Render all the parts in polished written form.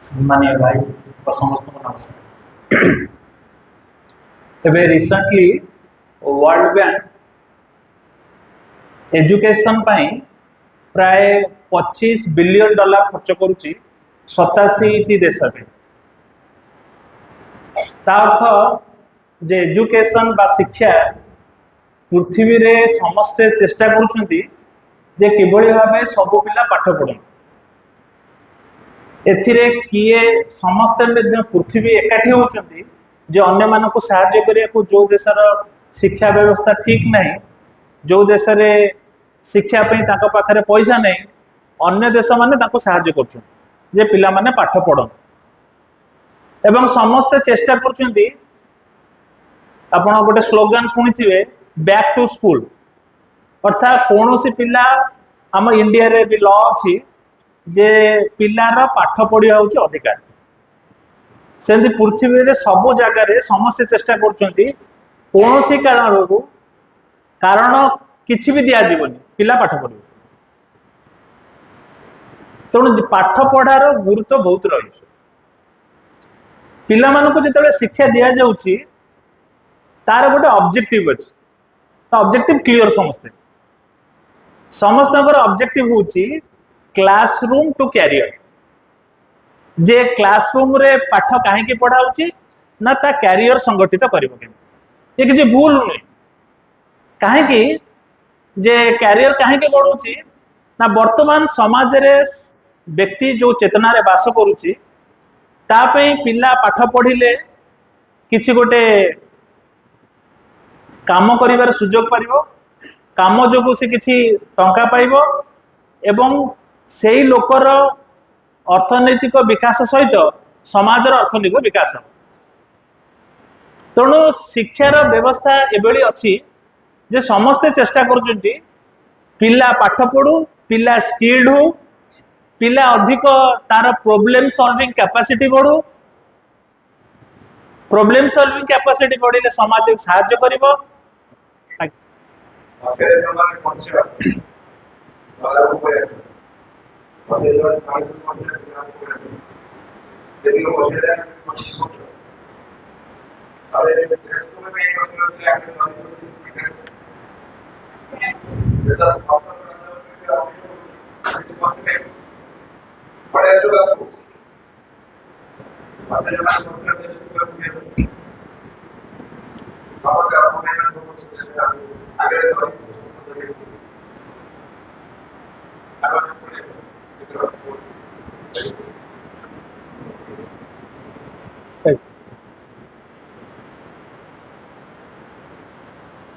सम्मानीय भाई और समस्त को नमस्कार। एबे रिसेंटली वर्ल्ड बैंक एजुकेशन पाई प्राय 25 बिलियन डॉलर खर्च करुच्ची 87 देश में। ता अर्थ जे एजुकेशन बा शिक्षा पृथ्वी रे समस्ते चेष्टा करुछंती जे किभली भाबे सब पिला पाठ पढ़ते। एथिरे किए समस्ते पृथ्वी एकाठी होचंती जे अन्य मानक साहाय्य करिया को जो देशर शिक्षा व्यवस्था ठीक नहीं, जो देश रे शिक्षा पे ताको पाखरे पैसा नहीं, अन्य देश माने ताको साहाय्य करछंती जे पिला माने पाठ पढ़ते। एवं समस्ते चेष्टा करछंती, आपण गोटे स्लोगन सुनिथिबे बैक टू स्कूल, अर्थात कौन पिला आम इंडिया रे भी लॉ अच्छी जे पिलार पाठ पढ़ा हूँ अधिकार। सेमती पृथ्वी रे सबु जगार समस्ते चेष्टा करछंती कौन सी कारण किछि भी दिज्वनी पिला पाठ पढ़। तेणु पाठ पढ़ार गुरुत्व बहुत रही। पिला मानक जिते शिक्षा दि जाउछि तार गोटे ऑब्जेक्टिव अच्छी, तो ऑब्जेक्टिव क्लियर समस्ते समस्त ऑब्जेक्टिव होची क्लासरूम टू कैरियर। जे क्लासरूम रे पाठ कहीं पढ़ाऊँ ना ता कैरियर संगठित करिवो केमति। ये किसी भूल नुहे कहीं जे कैरियर कहीं बढ़ुची ना वर्तमान समाज रे व्यक्ति जो चेतना रे बास करुची तापई पिला पाठ पढ़िले किछि गोटे काम करिवार सुजोग पारिबो, काम जोगु से किछि टंका पाइबो एवं सेई लोकर अर्थनैतिक विकास सहित समाजर अर्थनैतिक विकास। तेणु शिक्षार व्यवस्था एभली अच्छी जे समस्ते चेष्टा करुचंती पिला पाठ पढ़ू, पिला स्किल्ड हो, पिला अधिक तार प्रॉब्लम सॉल्विंग कैपेसिटी बढ़ू। प्रॉब्लम सॉल्विंग कैपेसिटी बढ़िले समाज साहाय्य करिवो।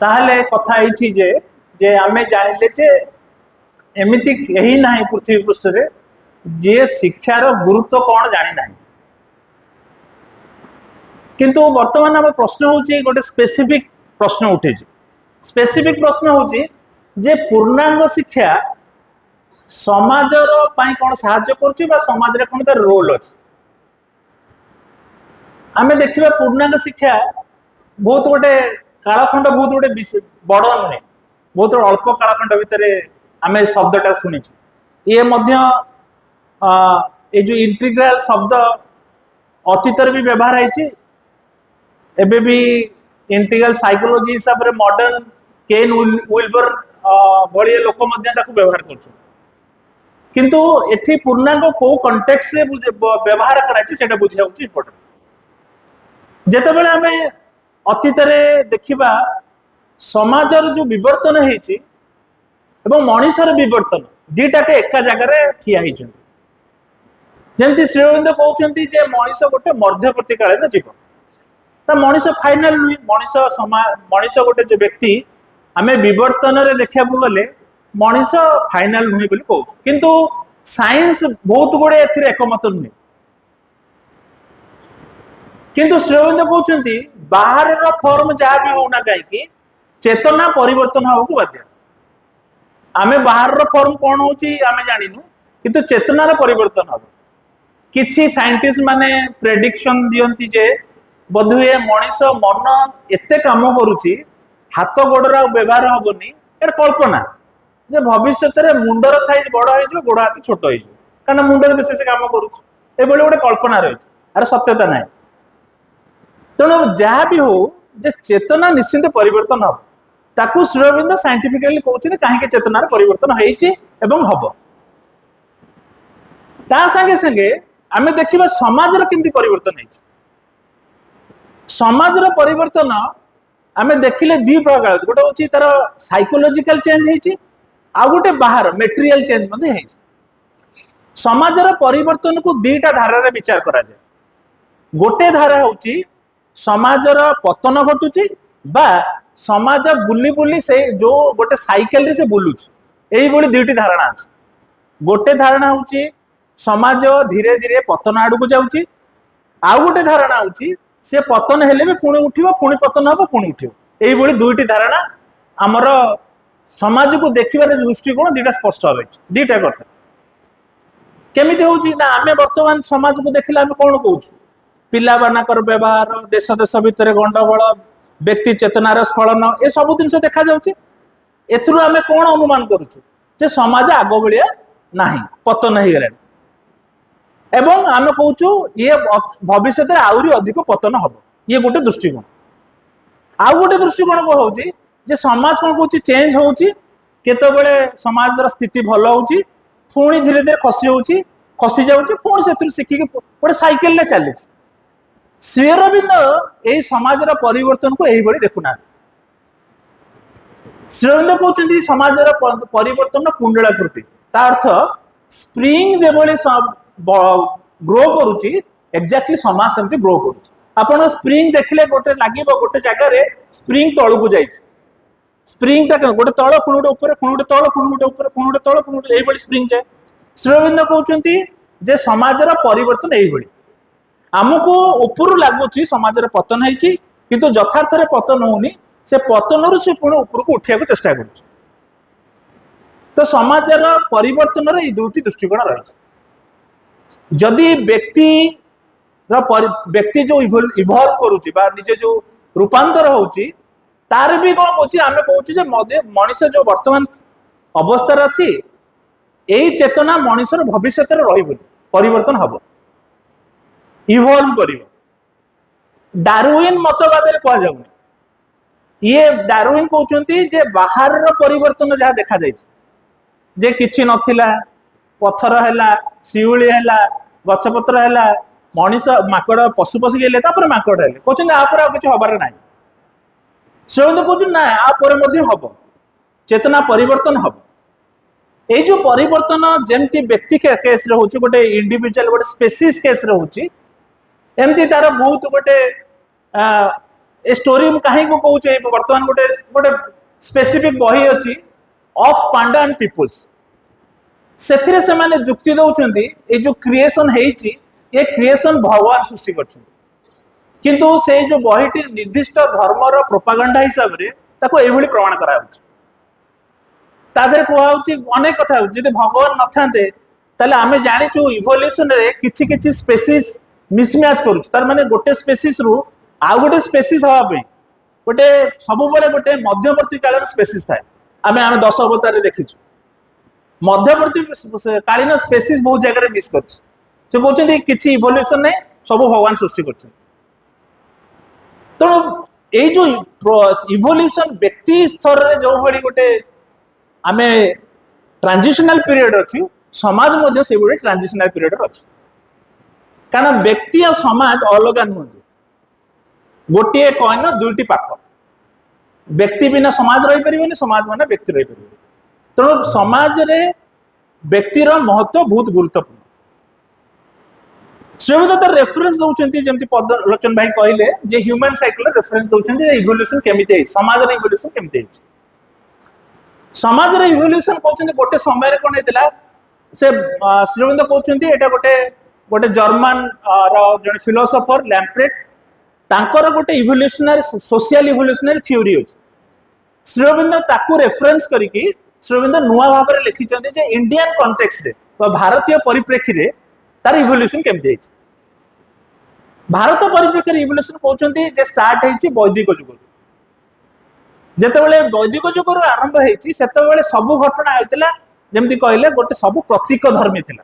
ताहले कथा ये जे जे आमे जानिले जे एमिति कहीं ना पृथ्वी पृष्ठ रे जे शिक्षार गुरुत्व कौन जानी ना। किंतु वर्तमान आम प्रश्न होची गोटे स्पेसिफिक प्रश्न उठे। स्पेसिफिक प्रश्न होची जे पूर्णांग शिक्षा समाजर पाई कौन साहाय्य करुची बा समाज रे कौन तार रोल अछि। आमे देखिबा पूर्णांग शिक्षा बहुत गोटे कालखंड बहुत गोटे बड़ नुहे, बहुत अल्प कालखंड भितर आम शब्दटा शुणी। ये जो इंटीग्राल शब्द अतीत भी व्यवहार है, एबे भी इंटीग्राल साइकोलॉजी हिसाब रे मॉडर्न केन विल्बर भली लोक व्यवहार कर। किंतु एठी पूर्णांग को कंटेक्स्ट रे व्यवहार कराई बुझा इम्पोर्टेंट। जेतेबेले आमे अतीत देखा समाजर जो विवर्तन होती मनीषर विवर्तन दीटा के एका जगह ठिया जमती श्री अरविंद कहते जे मनीष गोटे मध्यवर्तीकालीन जीव। तो मनीष फाइनाल नुहे, मनीष गोटे जो व्यक्ति आम विवर्तन देखा गले मनीष फाइनाल नुहे कहूँ। किंतु साइंस बहुत गुड़े एकमत नुहे। किंतु श्री अरविंद कहते बाहर फॉर्म जहाँ भी होना कहीं चेतना परिवर्तन होगा बाध्य। आमे बाहर फॉर्म कौन होची आमे जानिनु, किंतु चेतनार परिवर्तन हम। किछि साइंटिस्ट माने प्रेडिक्शन दियंती जे बोधहुए मनीष मन एते काम करुची हाथ गोड़र व्यवहार हेनी। यार कल्पना जे भविष्य में मुंडर साइज बड़ हो गोड़ हाथ छोट हो कारण मुंडर विशेष काम करुची। एभली गोटे कल्पना रही आर सत्यता ना तेणु जहाँ भी हो जे चेतना निश्चिंत परिवर्तन हम ताकू श्री अरविंद साइंटिफिकली कहते कहीं चेतनार परिवर्तन हम ता संगे संगे आम देखा समाज केमती परिवर्तन है समाज परिवर्तन आम देखिले दी प्रकार गोटे हूँ तार साइकोलोजिकल चेंज होती आ गोटे बाहर मेटेरियल चेंज है समाजर परिवर्तन को दीटा धारा विचार करा जाए गोटे धारा हूँ समाजर पतन घटुची बा समाज बुली बुली से जो गोटे साइकेल से बुलूची यही दुईटी धारणा अच्छे गोटे धारणा हूँ समाज धीरे धीरे पतन आड़ को जाऊँगी आउ गोटे धारणा हूँ से पतन हेले भी पुणी उठिब पुणी पतन हम पुणी उठिब यही दुईटी धारणा आमर समाज को देखिबार दृष्टिकोण दुईटा स्पष्ट रही दुईटा कथा केमिति होउची ना आमे वर्तमान समाज को देखिले आमे कोन कहूछु पिला बानाकर व्यवहार देश देश भितर गंडगोल व्यक्ति चेतनार स्खलन ए सब जिन देखा जाउची एथुरु आमे कोन अनुमान करूछु जे समाज आग भलिया नाही पतन हो गलानी एवं आमे कहूछु ये भविष्य में आउरी अधिक पतन हम ये गोटे दृष्टिकोण आउ गोटे दृष्टिकोण को होउची जे समाज कोन कहूची चेंज होउची केतबेले समाजर स्थिति भल होउची पुणी धीरे धीरे खसी जाऊँगी पुणी से शिखिक गोटे साइकेल चली श्री अरविंद यही समाजर परिवर्तन को यही देखुना श्री अरविंद कहते समाजर परिवर्तन कुंडलाकृति ता अर्थ स्प्रिंग जो ग्रो करुच्ची एक्जाक्टली समाज सेमती ग्रो कर स्प्रिंग देखले गोटे लगे गोटे जगार स्प्रिंग तलू को जाइए स्प्रिंग टा गोटे तल पुणी गोटे ऊपर पुणी गोटे तल पुणी गोटे ऊपर पुणी गोटे तल पुणी गोटे यही स्प्रिंग जाए श्री अरविंद कहते जे समाजर परिवर्तन यही आमको ऊपर लगुच समाजर पतन होती किंतु यथार्थ पतन होनी से पतन से पुणी ऊपर को उठा चेष्टा कर तो समाजर परिवर्तन ये दुईटी दृष्टिकोण रही जदि व्यक्ति जो इभल्व करुच्ची निजे जो रूपांतर होची तार भी कौन कौच आम कहे मनीष जो वर्तमान अवस्था अच्छी यही चेतना मनीषर भविष्य परिवर्तन हम इभल्व कर डार्विन मतवाद कहुनी ये डार्विन कहते जे बाहर परिवर्तन जहाँ देखा जे किछि नथिला पत्थर है शिउली है गछपत्र है मनीष माकड़ पशु पशु गले माकड़ है कहते आप किसी हबार ना से कहते ना आप हम चेतना परिवर्तन हम ये जो परिवर्तन जमती व्यक्ति केस रोचे गोटे इंडिविजुअल गोटे स्पेसीज केस रोचे एमती तार बहुत गोटे स्टोरी कहीं को कहे बर्तमान गोटे गोटे स्पेसिफिक बही अच्छी ऑफ पांडा एंड पीपुल्स से जुक्ति दौरान ये जो क्रिएशन होती ये क्रिएशन भगवान सृष्टि किंतु से जो बहीटी निर्दिष्ट धर्मर प्रोपागंडा हिसाब से यही प्रमाण करा तादर कहुच्छी अनेक कथा जब भगवान न था आम जाचु इभोल्यूशन रे किछि किछि स्पेसीज मिसमैच करुँ माने गोटे स्पेसीज रु आउ गोटे स्पेसीज हाँपाई गोटे सब गोटे मध्यवर्ती काल स्पेसीज थाए आम 10 अवतार देखीचु मध्यवर्ती कालीन स्पेसीज बहुत जगह मिस कर कहते किसी इभोल्यूशन नहीं सब भगवान सृष्टि कर तेणु ये जो इभोल्यूशन व्यक्ति स्तर में जो भाई गोटे आम ट्रांजिशनल पीरियड अच्छी समाज मध्य से भाई ट्रांजिशनल पीरियड अच्छी कारण व्यक्ति और समाज अलग नुहति गोटे कॉइन दुईटी पाख व्यक्ति बिना समाज रही पारे समाज माने व्यक्ति रही पारे तेणु समाज रे व्यक्तिर महत्व बहुत गुरुत्वपूर्ण श्रीमद तार रेफरेन्स दौरान जमी पदलोचन भाई कहले जे ह्यूमन साइकिल रेफरेन्स दौरान इभोल्यूशन केमिति समाज इभोल्यूशन केमिति समाज इभोल्यूशन कहते गोटे समय कौन होता से श्रीमद कहते यहाँ गोटे गोटे जर्मान जड़े फिलोसोफर लैम्प्रेट तांकर गोटे इभोल्यूशनरी सोशल इभोल्यूशनरी थ्योरी अच्छी श्रीअरविंद ताकू रेफरेन्स करके श्रीअरविंद नुआ भाव में लिखिं इंडियन कॉन्टेक्स्ट रे भारतीय परिप्रेक्षी रे तार इभोल्यूशन केमती भारत परिप्रेक्षी इभोल्यूशन कहते स्टार्ट होती वैदिक जुग जितेबाला वैदिक जुगर आरंभ होती सब घटना होता जमी कहले गोटे सब प्रतीक धर्मी थिला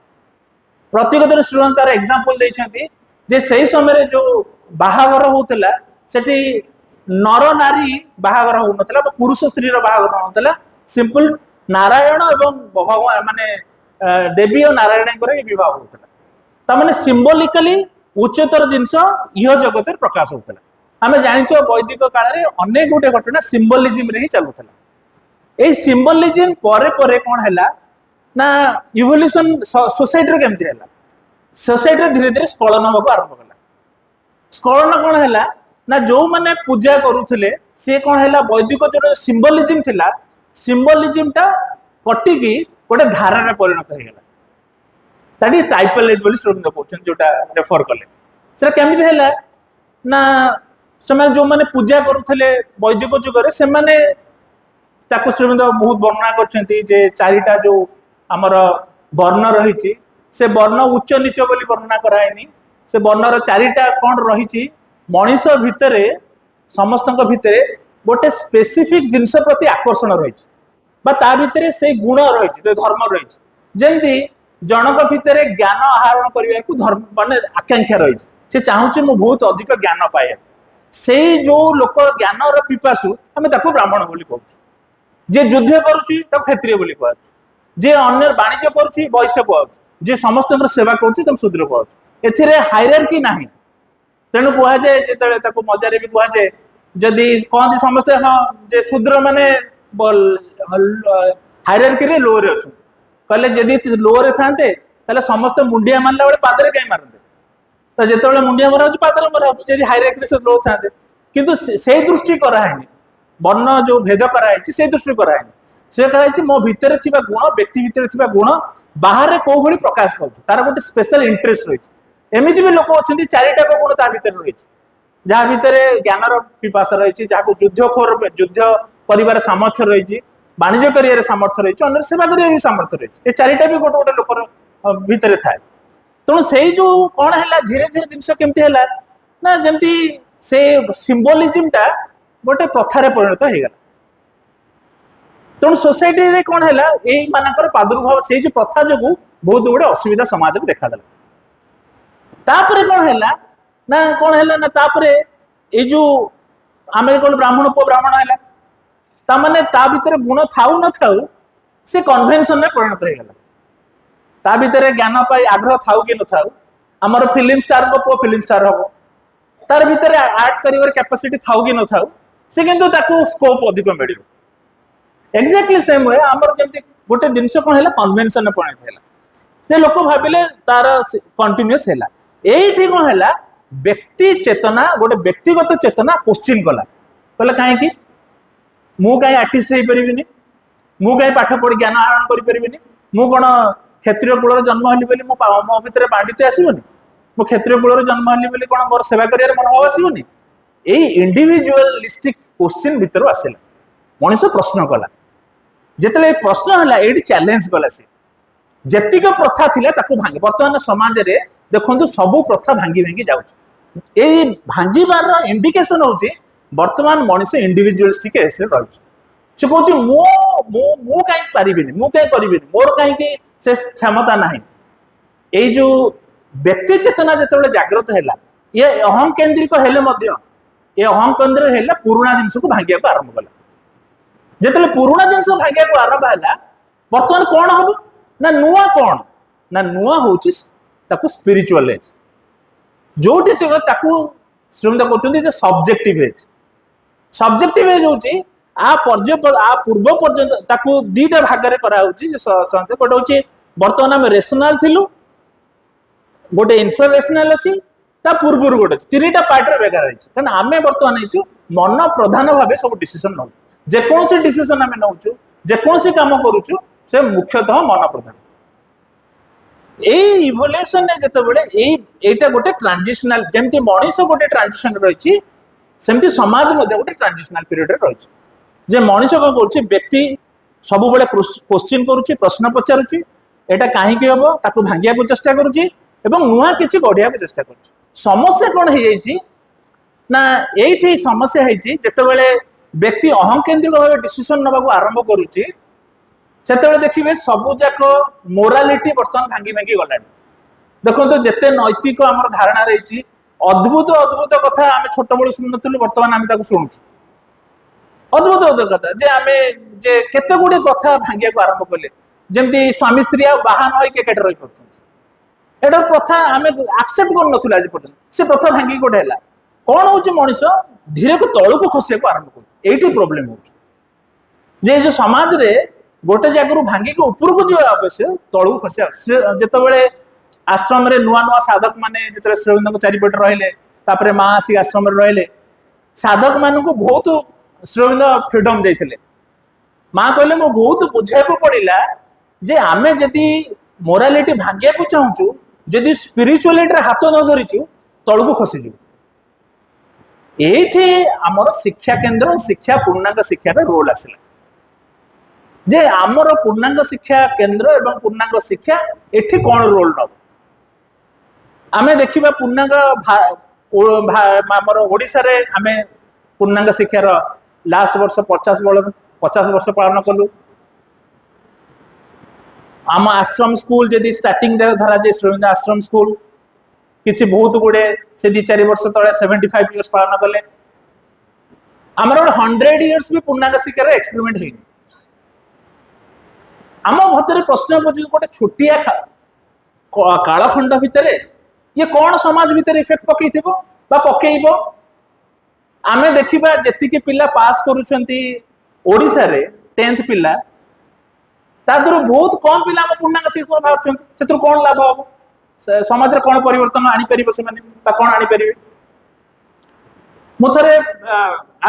प्रत्येक श्रीमान तार एग्जांपल देइछंती जे सही समय जो बाहागर होतला सेठी नर नारी बाहागर हो नतला पुरुष स्त्री रो बाहागर होतला सिंपल नारायण एवं भगवान माने देवी और नारायण विवाह होतला ता माने सिंबलिकली उच्चतर जिनस इह जगत प्रकाश होतला आमे जानिछो वैदिक काल रे अनेक गोटे घटना सिंबलिज्म रे ही चलुतला ए सिंबलिज्म परे परे कोन हैला ना इवोल्यूशन सोसाइटी रे केमती हैला सोसाइटी रे धीरे धीरे स्खलन होबा आरंभ कला स्खलन कोन हैला ना जो माने पूजा करूथिले से कोन हैला वैदिक जो सिंबलिज्म थिला सिंबलिज्म टा कटिकी गोटे धारा रे परिणत हे गेला ताडी टाइपोलॉजी बोली स्टूडेंट कहउछन जोटा रेफर कले से केमती हैला ना समय जो माने पूजा करूथिले वैदिक जुग रे से माने ताको श्रीमंत बहुत वर्णना करछंती जे चारिटा जो हमर वर्ण रही से वर्ण उच्च नीच बोली वर्णना कराएनी से वर्णर चारिटा कौन रही मनीष भितर समस्त भितर गोटे स्पेसिफिक जिनस प्रति आकर्षण रही ता भितर से गुण रही धर्म रही जमती जनक भितर ज्ञान आहरण करने को धर्म माने आकांक्षा रही से चाहूँ मु बहुत अधिक ज्ञान पाए से जो लोक ज्ञान पिपासु आम ब्राह्मण बोली कहूँ जे युद्ध करुच्ची क्षत्रिय बोली कहु जे अन्य वाणिज्य करुच्ची वैश्य कहु जे समस्त सेवा करुच्ची शूद्र कहु एथिरे हायरार्की नाही तेणु कह जाए जो मजारे भी कह जाए जदि कहते समस्ते हाँ जे शूद्र माने हायरार्की रे लो रे अच्छा कहले जदि लो रे थांते ताले समस्त मुंडिया मारला बेले पादरे कहीं मारते तो जिते मुंडिया मरा पादरे मरा जदि हायरार्की से लो था किंतु से दृष्टि कराएनी वर्ण जो भेद कराई से दृष्टि कराएनी से कहे मो भितर थिबा गुण व्यक्ति भितर थिबा गुण बाहर को भली प्रकाश पाउछ तार गोटे स्पेशल इंटरेस्ट रही एमती भी लोक अच्छा चारिटा गुण ता भितर रही जहाँ भितर ज्ञानर पिपासा रही जहाँ युद्ध कर सामर्थ्य रही वाणिज्य कर सामर्थ्य रही अन्य सेवा कर सामर्थ्य रही ये चारिटा भी गोटे गोटे लोकर भितर थाए तेणु से जो कौन है धीरे धीरे जिनस केमती है ना जमती से सिंबलिज्म टा गोटे प्रथार परिणत हो गला तेणु सोसाइटी रे कौन है यही मानकर प्रादुर्भाव से जो प्रथा जो बहुत गुड़े असुविधा समाज में देखादेला तापरे कौन है ना कौन है ना तापरे ये जो आम कौन ब्राह्मण पुओ ब्राह्मण है ताने ता भीतर गुण थाऊ न थाऊ से कन्वेंशन में परिणत हो गला ता भीतर ज्ञान पाई आग्रह थाऊ कि न थाऊ आमर फिल्म स्टार को पुओ फिल्म स्टार हम तार भीतर आर्ट कर कैपेसिटी थाऊ कि न थाऊ से किंतु ताको स्कोप अधिक मिल एक्जाक्टली सेम वे आमर जमती गोटे जिनस कौन है कन्वेंशन में परिणत है से लोक भाविले तार कंटिन्यूअस है ये कौन है व्यक्ति चेतना गोटे व्यक्तिगत चेतना क्वेश्चन कला कहला कहीं मु कहीं आर्टिस्ट हो पारिनी मु कहीं पाठ पढ़ी ज्ञान आहरण करें मु कौन क्षत्रिय कूल जन्म हली बोली मो भितर पांडित्य आसबनी मु क्षत्रिय कूल जन्म हली बोली कौन मोर सेवा कर मनोभाव आसबनी यही इंडिविजुअलिस्टिक क्वेश्चन भितर आसला मनीष प्रश्न कला जिते प्रश्न है ये चैलेंज कला सी जेतिक प्रथा थिले ताकू भांगी बर्तमान समाज रे देखंतु सबु प्रथा भांगी भांगी जाउछ ए भांगीबार इंडिकेशन होची वर्तमान मनुष्य इंडिविजुअलिस्टिक एसे रहछ से कहूँ मु कहीं पारिबिनी मु कहीं करिबिनी मोर कहीं से क्षमता नाही ए जो व्यक्ति चेतना जेतेबेले जागृत हैला ये अहं केंद्रिक हेले मध्य ये अहं केंद्र हैला पुराना जिनस को भांगिया को आरंभ कला जेतेबेले पुराना जिनस भांगिया को आरंभ हैला वर्तमान कोन हबो ना नुआ कौन ना नुआ होची ताकू स्पिरिचुअल एज जोटी से ताकू श्रीमंत कहते सब्जेक्टिव एज सब्जेक्टिव एज होची आ पूर्व पर्यंत ताकू दीटा भागरे करा होची गोटे होची वर्तमान आम रेशनाल थिलु गोटे इनफ्रारेशनाल अच्छी ता पूर्व गोटे तीनटा पार्ट रे बेगार रही तेना आम बर्तमान मन प्रधान भाव सब डिसीजन नौ जेकोसी डिसीजन आम नौ जेकोसी काम करुचु से मुख्यतः मन प्रधान इवोल्यूशन जितेबाला गोटे ट्रांजिशनल जमती मनीष गोटे ट्रांजिशन रही सेमती समाज गोटे ट्रांजिशनल पीरियड रही जे मनीष कौन कर व्यक्ति सब बड़े क्वेश्चन करुच्ची प्रश्न पचारुच्ची एटा कहीं हम ताकू भांगिया को चेष्टा करुच्ची एवं नुआ किसी गढ़िया को चेष्टा कर समस्या कौन हो ना ये समस्या होते व्यक्ति अहं केंद्रिक भाव डिसीजन नवा आरंभ करुच्ची से देखिए सबुजाक मोरालिटी बर्तमान भांगी भांगी गलानी देखो जिते नैतिक आम धारणा रही अद्भुत अद्भुत कथा आम छोट बड़ू शुणुलु बर्तमान आम शुणु अद्भुत अद्भुत कथा जे आम जे केते गुड़े प्रथा भांगिया आरंभ कले जमती स्वामी स्त्री बाहा नई केटे रही पार्टी एटा प्रथा आम एक्सेप्ट कर आज पर्यटन से प्रथा भांगी गोटे है कौन हूँ मनीष धीरे को तलू को खसिया आरंभ कर प्रोब्लेम हो जो समाज रे गोटे जगह भांगी ऊपर को जावा आवश्यक तलू को खसिया जिते आश्रम रे नुआ नुआ साधक माने जिते श्रीअरविंद चारिपटे रहिले माँ आसिक आश्रम रहिले साधक मान बहुत श्रीअरविंद फ्रीडम देते माँ कहले मो बहुत बुझा पड़ा जे आमे जदि मोरालिटी भांगिया को चाहूँ जदि स्पिरिचुअलिटी हाथ न धरीचु तलू को खसीजु ये आमर शिक्षा केन्द्र शिक्षा पूर्णांग शिक्षा रोल आसला जे आमर पूर्णांग शिक्षा केन्द्र एवं पूर्णांग शिक्षा एठी कौन रोल नब आमे देखिबा पूर्णांग आमर ओडिशा रे आमे पूर्णांग शिक्षार लास्ट वर्ष 50 वर्ष पालन कलु आम आश्रम स्कूल जदि स्टार्टिंग धरा जाए श्रीअरविंद आश्रम स्कूल किसी बहुत गुड़े से 2-4 वर्ष तले 75 इयर्स पालन कले आमर 100 इयर्स भी पूर्णांग शिक्षार एक्सपेरिमेंट है आम भर प्रश्न पहुंचे गोटे छोटिया कालखंड भितर ये कौन समाज भितर इफेक्ट पकई पकईब आमे देखिबा जेतिकी पिला पास करूछंती ओडिशा रे 10th पिला तादर बहुत कम पिला हम पूर्णांग शिक्षा बाहर से कौन लाभ हम समाज रे कौन परिवर्तन आनी परिबे से माने बा कौन आनी परिबे मु थरे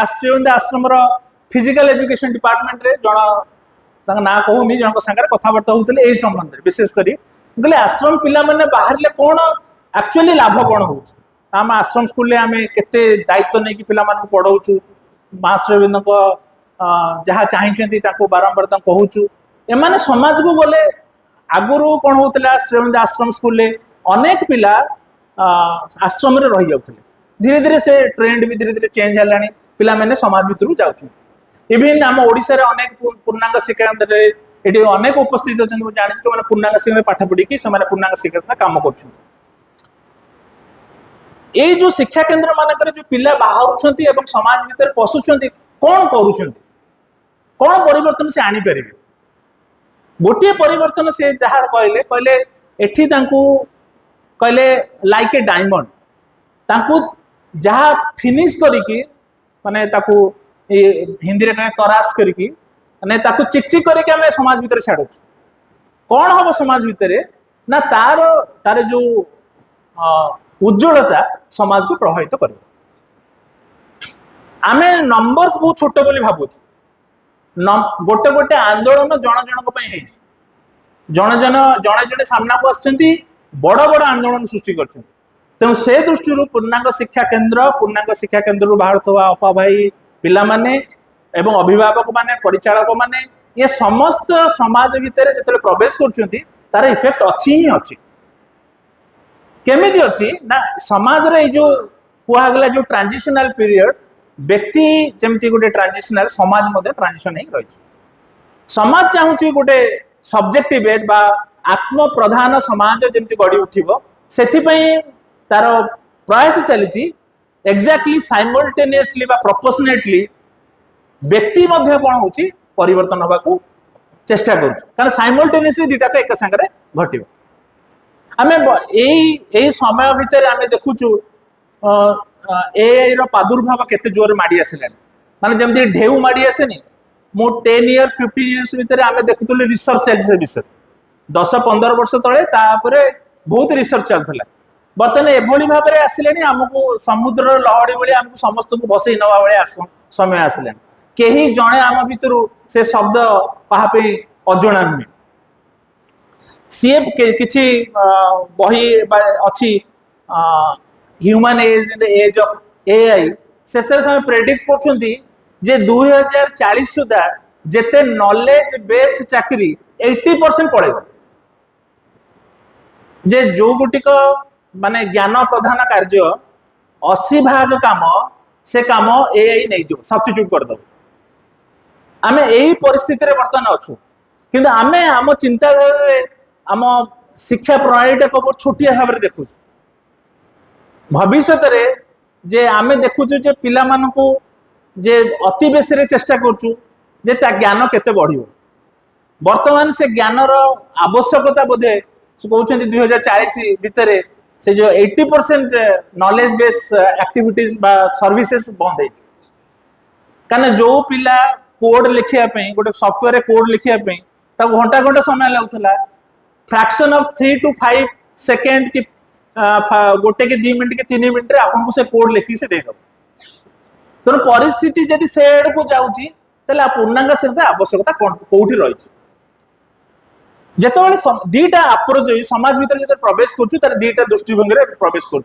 श्रीअरविंद आश्रम रो फिजिकल एजुकेशन डिपार्टमेंट रे जण ना कहूनी जन संगे कथबार्ता होते यही संबंध में विशेष करी कहले आश्रम पिला माने बाहर कौन एक्चुअली लाभ कौन हो आम आश्रम स्कूल आम केते दायित्व नहीं कि पिला मानक पढ़ाऊँ माँ श्रीअरविंद जहाँ चाहिए बारंबार कहूँ एमाने समाज को गले आगुरी कौन होता श्रीअरविंद आश्रम स्कूल अनेक पिला आश्रम रे रही जाते धीरे धीरे से ट्रेंड भी धीरे धीरे चेंज है पिला माने समाज भितर जाऊँ इवन आम ओडिशा रे अनेक पूर्णांग शिक्षा केन्द्र ये अनेक उपस्थित अच्छा जानी जो पूर्णांग शिक्षा पाठ पढ़ी से पूर्णांग शिक्षा काम कर ये जो शिक्षा केन्द्र मानक जो पिला बाहर समाज भितर पशुंट कौन कौन परिवर्तन से आनी पारे गोटे परिवर्तन से जहाँ कहले कहले एठी कहले लाइक ए डायमंड तांकू जहाँ फिनिश करिकी माने हिंदी रे कहे तरास करिकी माने ताकू चिकचिक करके आम समाज भितर छाड़ू कौन हम समाज भितर ना तार जो उज्ज्वलता समाज को प्रभावित कर आमे नंबर्स बहुत छोट बोली भावुँ गोटे गोटे आंदोलन जन जन जन जने जने सामना को आसुँच बड़ बड़ आंदोलन सृष्टि कर तेणु से दृष्टि पूर्णांग शिक्षा केन्द्र बाहर थवा अपा भाई पिला माने एवं अभिभावक माने परिचालक माने ये समस्त समाज भितर जिते प्रवेश कर इफेक्ट अच्छी ही अच्छी केमिति अच्छी ना समाज रे जो कहगला जो ट्रांजिशनल पीरियड व्यक्ति जमती गोटे ट्रांजिशनल समाज मध्य ट्रांजिशन हो रही समाज चाहूँ गोटे सब्जेक्टिवेट बा आत्म प्रधान समाज जमती गढ़ी उठिबो सेथिपई तार प्रयास चली एक्जाक्टली साइमल्टेनियसली बा प्रोपोर्शनेटली व्यक्ति मध्य कौन होची परिवर्तन होगा को चेष्टा करूँ कारण साइमल्टेनियसली दुटाक एक संगे घटिबो आमे यही समय भितर आमे देखुचु एआई रो प्रादुर्भाव केते जोर माड़ी आसिलानी माने जमती ढेउ माड़ी आसेनी मु 10 इयर्स 15 इयर्स भितर आमे देखुतले रिसर्च चली से विषय 10-15 वर्ष तले तापरे बहुत रिसर्च चलथला बर्तमान एभली भाव में आसिलानी आमको समुद्र लहड़ी भाई आमको समस्त को बसई नवा भाई समय आसिलानी केही जणे आम भितर से शब्द कहापे अजणा नुहे सी किसी बही अच्छी human edge in the age of AI से प्रेडिक्ट कर 2040 सुधा जेते नॉलेज बेस चाकरी 80% पड़ेगा जे जो गुटिक माने ज्ञान प्रधान कार्य 80% काम से काम एआई नहीं जो सब्स्टिट्यूट करदे आमे यही परिस्थिति रे वर्तमान अच्छु किंतु आमे आम चिंताधारा आम शिक्षा प्रणाली टाक बहुत छोटिया भाव में देखु भविष्य जे आमे देखुचु जे पिला मानकु जे अति बेसी रे चेष्टा करचु जे ता ज्ञान केते बढ़िबो वर्तमान से ज्ञानर आवश्यकता बोधे कहते 2040 भितर से जो 80% नॉलेज बेस एक्टिविटीज बा सर्विसेज बंद है कारण जो पिला कोड लिखिया गोटे सॉफ्टवेयर कोड लिखिया घंटा घंटा समय लगुला फ्रैक्शन ऑफ 3 to 5 सेकेंड की गोटे के 2 मिनट के 3 मिनट रे आपन को से कोड लिखी से देदब तेणु परिस्थिति जदि से एड को जाउची तले पूर्णांग से आवश्यकता कोठी रही जिते दीटा अप्रोच समाज भीतर जो प्रवेश कर दीटा दृष्टिभंगी प्रवेश कर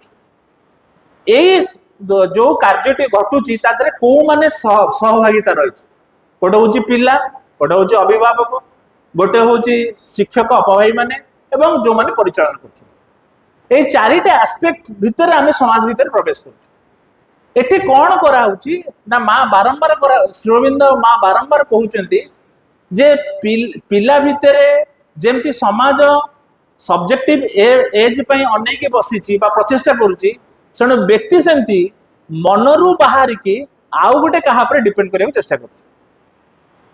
जो कार्यटी घटुची कौ माने सहभागिता रही गोटे हूँ पिला गोटे हूँ अभिभावक गोटे हूँ शिक्षक अपभाई माने एवं जो माने परिचालन कर चारिटा आस्पेक्ट भितर आम समाज भीतर प्रवेश कर कौन कराऊची ना माँ बारंबार श्रीअरविंद माँ बारंबार कहते जे पिला भितर जेमती समाज सब्जेक्टिव एज पई अनेक बसी प्रचेषा करुच्ची से व्यक्ति सेमती मनरू बाहर की आउ गोटे क्या डिपेंड करने चेष्टा कर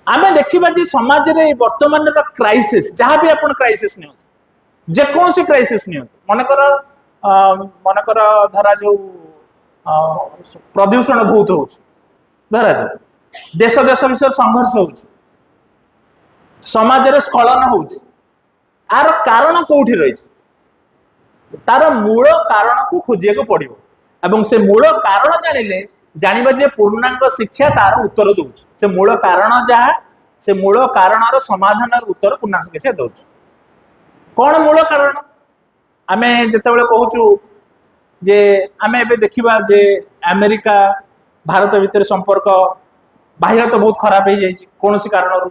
आमे देखा जी समाज रे वर्तमान क्राइसिस जहाँ भी आप क्राइसिस नि जेकोसी क्राइसिस नि मनकर धरा जो प्रदूषण बहुत हो धरा जो देश देश विषय संघर्ष हो समाज रे स्खलन हो आर कारण कौटी रही तार मूल कारण को खोजिया पड़ो एवं से मूल कारण जानिले जानिबा जे पूर्णांग शिक्षा तार उत्तर दउछ से मूल कारण जहा से मूल कारणर समाधान उत्तर पूर्णांग शिक्षा दउछ कौन मूल कारण आमे जेतेबेले कहूचु जे आमे एबे देखिबा जे अमेरिका भारत भीतर संपर्क बाह्य तो बहुत खराब हो जाइए कौन सी कारण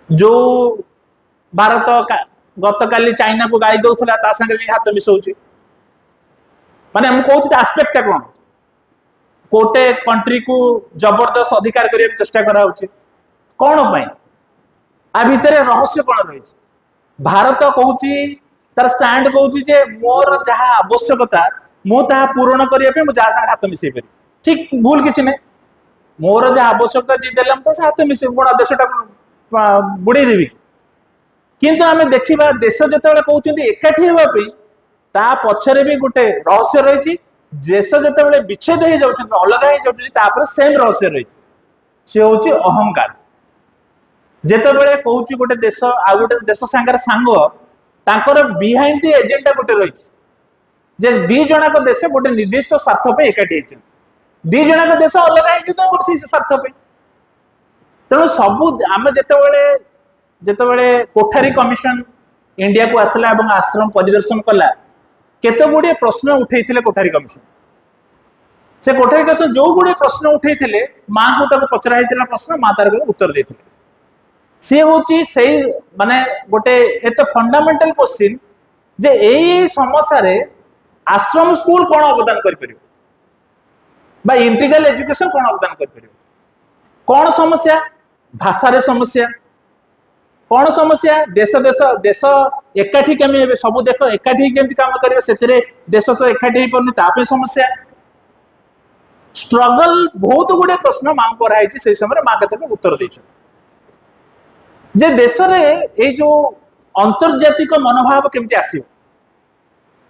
जो भारत गत काली चाइना को गाड़ी दौला संगे हाथ मिसाऊँ माने हम कहते आस्पेक्टा कौन गोटे कंट्री को जबरदस्त अधिकार करने चेष्टा कराऊँ कौन आ भितर रहस्य कौन रही भारत कहूँ तार स्टैंड कहूँ जे मोर जहाँ आवश्यकता मुझे पूरण करने जहाँ संगे हाथ मिसई पारि ठीक भूल किसी ना मोर जहाँ आवश्यकता जी देला तो हाथ मिसे गुण देशटा बुड़े देवी किंतु आम देखा देश जो कहते एकाठी होगापी ता पछरे भी गोटे रहस्य रही देश जो विच्छेद हो जाऊँ अलग हो जाऊँ सेम रहस्य रही सी हूँ अहंकार जितेबले कहूँ गोटे देश आ गोटे देश सांगे सांग तांकर बिहाइंड दि एजेंडा गोटे रही जे दी जनाक देश गोटे निर्दिष्ट स्वार्थ पे एकाठी होती दी जनाक देश अलग हो गोटे स्वार्थ पे तेणु सबू आम जितेबले कोठारी कमिशन इंडिया को आसला और आश्रम परिदर्शन कला केते गुड़े प्रश्न उठे कोठारी कमिशन से कोठारी कमिशन जो गुड़े प्रश्न उठे माँ को पचरा प्रश्न माँ तार उत्तर देते सी हूँ से माने गोटे एत फंडामेंटल क्वेश्चन जे यही समस्या रे आश्रम स्कूल कौन अवदान कर इंटीग्रल एजुकेशन कौन अवदान कर कौन समस्या भाषा रे समस्या कौन समस्या देश देश देश एकाठी केमी सब देख एकाठी केमती काम करेंगे से देश एकाठी हो पारे समस्या स्ट्रगल बहुत गुड़े प्रश्न माँ को कराई से समय माँ के उत्तर देते जे देश रे ये जो अंतर्जातिक मनोभाव केमती आसो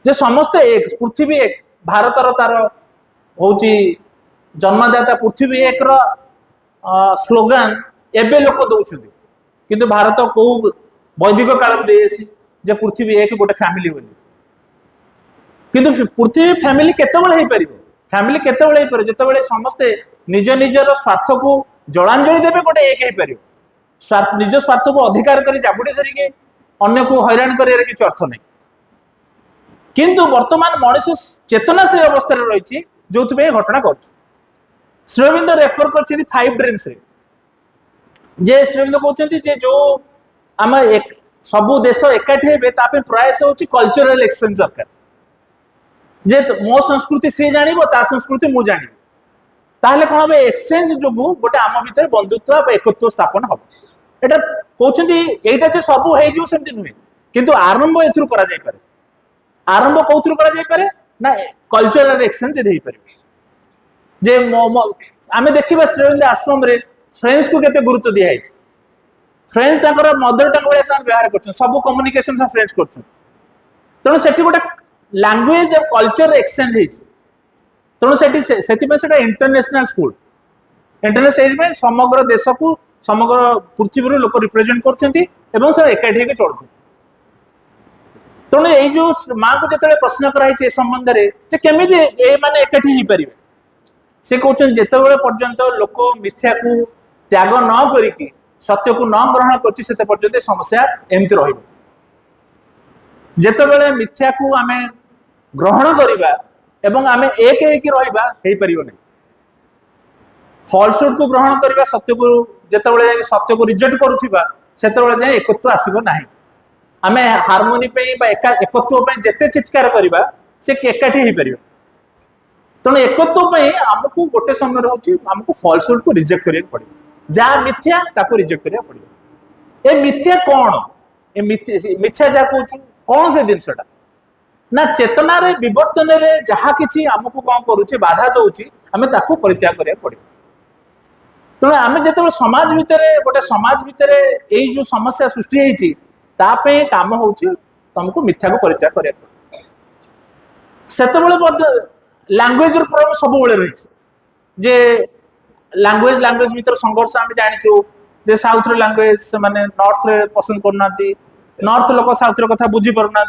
जे समस्ते एक पृथ्वी एक भारतर तार हूँ जन्मदाता पृथ्वी एक स्लोगान एबे लोक दौरान किंतु भारत को वैदिक काल दे जे पृथ्वी एक गोटे फैमिली बोली किंतु पृथ्वी फैमिली केतेबेले हो पार फैमिली केतेबेले हो पार जितेबाला समस्ते निज निजर स्वार्थ को जलांजलि देवे गोटे एक हो पार निज स्वार्थ को अधिकार कर जाबुड़ी धरिके अन्य को हैरान कर किसी अर्थ नहीं किंतु वर्तमान मनुष्य चेतना से अवस्था रही जो घटना कर श्रीअरविंद रेफर कर 5 ड्रीम्स रे जे श्रीअरविंद कहते जे जो आम एक सबू देश एकाठी हे प्रयास हो कल्चरल एक्सचेंज दरकार जे मो संस्कृति सी जान ता संस्कृति मु जानी ताहले कौन हम एक्सचेंज जो गोटे आम भीतर बंधुत्व एकत्व स्थापन हम यहाँ कहते यहाँ जो सब हो नुहे किंतु आरंभ एथुर करा जाई पारे आरंभ कौथुर करा जाई पारे ना कल्चरल एक्सचेंज दे पारे जे आमे देखिबा श्रीअरविंद आश्रम रे फ्रेंच को केते गुरुत्व दिया है फ्रेंच ताकर मदर टंग वाले सान व्यवहार करछन सब कम्युनिकेशन सा फ्रेंच करछन तणु सेठी गोटे लैंग्वेज और कल्चर एक्सचेंज है तेणु से इंटरनेशनल स्कूल इंटरनेशनल में समग्र देश को समग्र पृथ्वी लोक रिप्रेजेंट कर एकाठी चलुं तेणु ये जो माँ को जो प्रश्न कराई संबंध में केमी माने एकाठी हो पारे से कहते जिते पर्यंत लोक मिथ्या को त्याग न करिकी सत्य को न ग्रहण कर पर्यंत समस्या एमती रही जिते मिथ्या को आम ग्रहण करवा एवं आम एक रहा नहीं फॉल्सहुड को ग्रहण करवा सत्य को जिते सत्य को रिजेक्ट करुवा से जाए एकत्व आसब ना आम हार्मोनी एकत्व जिते चित्कार करवा से एकाठी हो पार तेणु एकत्व आमको गोटे समय रोचे फॉल्सहुड को रिजेक्ट करा पड़े जहाँ मिथ्या ताको रिजेक्ट करा पड़े ए मिथ्या कौन ए मिथ्या जहाँ कहूँ कौन से जिनसा ना चेतना रे विवर्तन रे जहाँ किसी आमको कौन करुचे बाधा दौची आम ताको परित्याग करा पड़े तेणु आम जो समाज भितर गोटे समाज भितर यही जो समस्या सृष्टि होती काम हो तुमको मिथ्या को परित्याग करा से लैंग्वेज प्रॉब्लम सब रही जे लैंग्वेज लैंग्वेज भीतर संघर्ष आम जाचु जे साउथ लैंग्वेज से माने नॉर्थ रे पसंद करना नॉर्थ लोक साउथ रे कथा बुझी पारना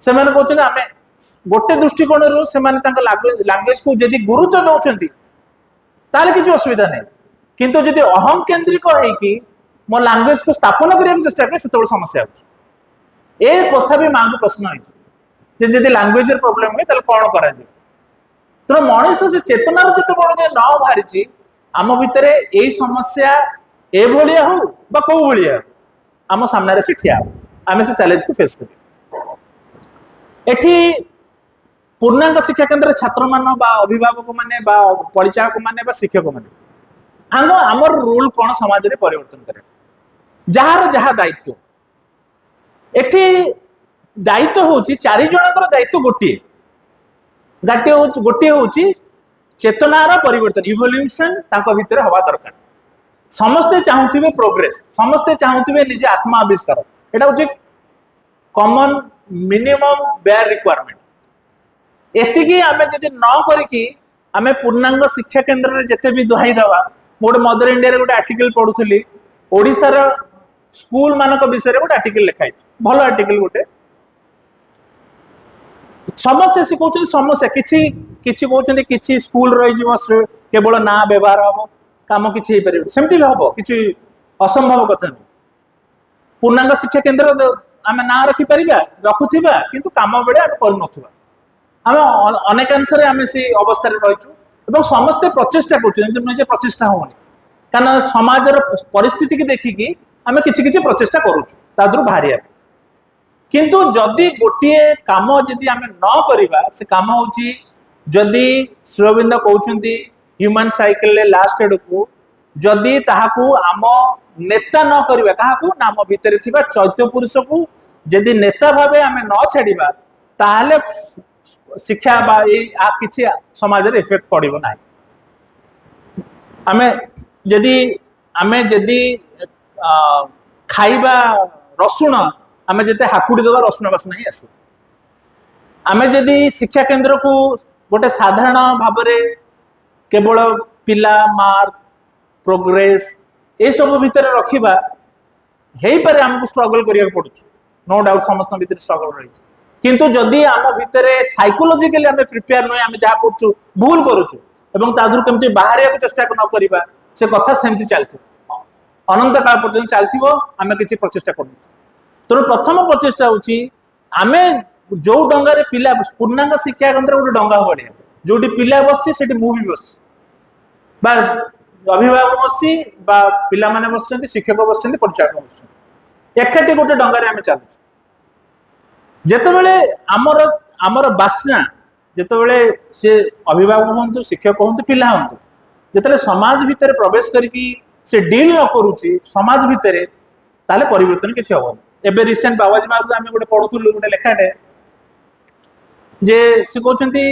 से कहते आम गोटे दृष्टिकोण लैंग्वेज को जदि गुरुत्व दौरान ताले किसी असुविधा नहीं किंतु जदि अहम केन्द्रिक होगी मो लैंग्वेज को स्थापन करने चेष्टा करें से समस्या हो कथा भी माँ को प्रश्न होती जदि लैंग्वेज प्रॉब्लम हुए ताले कौन करा तेणु मनीष से चेतनार जिते बड़े न बाहरी आम भितर यही समस्या एभलिया हो बा कौ भाया हो आम सामने से ठिया हो आम से चैलेंज को फेस कर एठी पूर्णांग शिक्षा केन्द्र छात्र मान अभिभावक माने परिचालक माने शिक्षक माने आमर रोल कौन समाज में परिवर्तन करे जार जहाँ दायित्व एठी दायित्व हूँ 4 जनकर दायित्व गोटे गोटे हूँ चेतनार परिवर्तन इवोल्यूशन भितर हवा दरकार समस्ते चाहूबे प्रोग्रेस समस्ते चाहूबे निजे आत्मा आविष्कार यहाँ हूँ कॉमन मिनिमम बेयर रिक्वायरमेंट एतिकी आमे जदि न करिकी आमे पूर्णांग शिक्षा केन्द्र रे जते भी दुहाई दवा गोटे मदर इंडिया रे गोटे आर्टिकल पढ़ुथली ओडिसा रा स्कूल मानक विषय रे गोटे आर्टिकल लिखाई भल आर्टिकल गोटे समस्या से कहते समस्या किछि किछि कहते किछि स्कूल रही केवल ना व्यवहार हम काम किछि हो पारे सेमती भी हम किछि असंभव कथा नहीं पूर्णांग शिक्षा केन्द्र आम ना रखिपर रखुवा किंतु काम बेले आम करूँ आम अनेकांश आम से अवस्था रहीचु समस्ते प्रचेषा कर प्रचेषा होनी कारण समाज परिस्थिति की देखिकी आम कि प्रचेषा करूँ बाहर किंतु जदि गोटे काम जदि आम न करवा से काम हूँ जदि श्रीअरविंद कहते ह्यूमन साइकिल लास्ट एड को जदि ताहाकू आम नेता न करवा क्या आम भितर थिबा चैत्य पुरुष को जदि नेता भावे आम न छाड़ा ताहले शिक्षा बा किसी समाज रे इफेक्ट पड़ो ना आम जदि खाइबा रसुण आम जिते हाकुड़ी देवा रसुण बासना ही आस आम जदि शिक्षा केन्द्र को गोटे साधारण भाव केवल पिला मार्क प्रोग्रेस ये सब भितर रखा हो पारे आमको स्ट्रगल करिया पड़ू नो डाउट समस्त भीतर स्ट्रगल रही किंतु जदि आम भितर साइकोलॉजिकली आम प्रिपेयर नुहे आम जहाँ करूँ भूल करूँ केमती बाहर चेष्टा न करवा से कथा सेमती चलती अनंत काल पर्यटन चलती आम किसी प्रचेषा कर तेणु प्रथम प्रचेषा हूँ आम जो डंगार पिला पूर्णांग शिक्षा केन्द्र गोटे डंगा भाया जो पिला बस मुझे बस अभिभावक बसी पिला माने बस शिक्षक बस परिचालक बस एकाठी गोटे डंगार आम चलु जितेबले आमर आमर बासना जितेबले सी अभिभावक हूँ शिक्षक हूँ पिला हूँ जिते समाज भितर प्रवेश करके से डील न करुच्ची समाज भितर ताले परिवर्तन किसी हेनी एबे रिसेंट बाबाजी मार्ग आम गोटे पढ़ुलु गोटे लेखाटे जे से कहते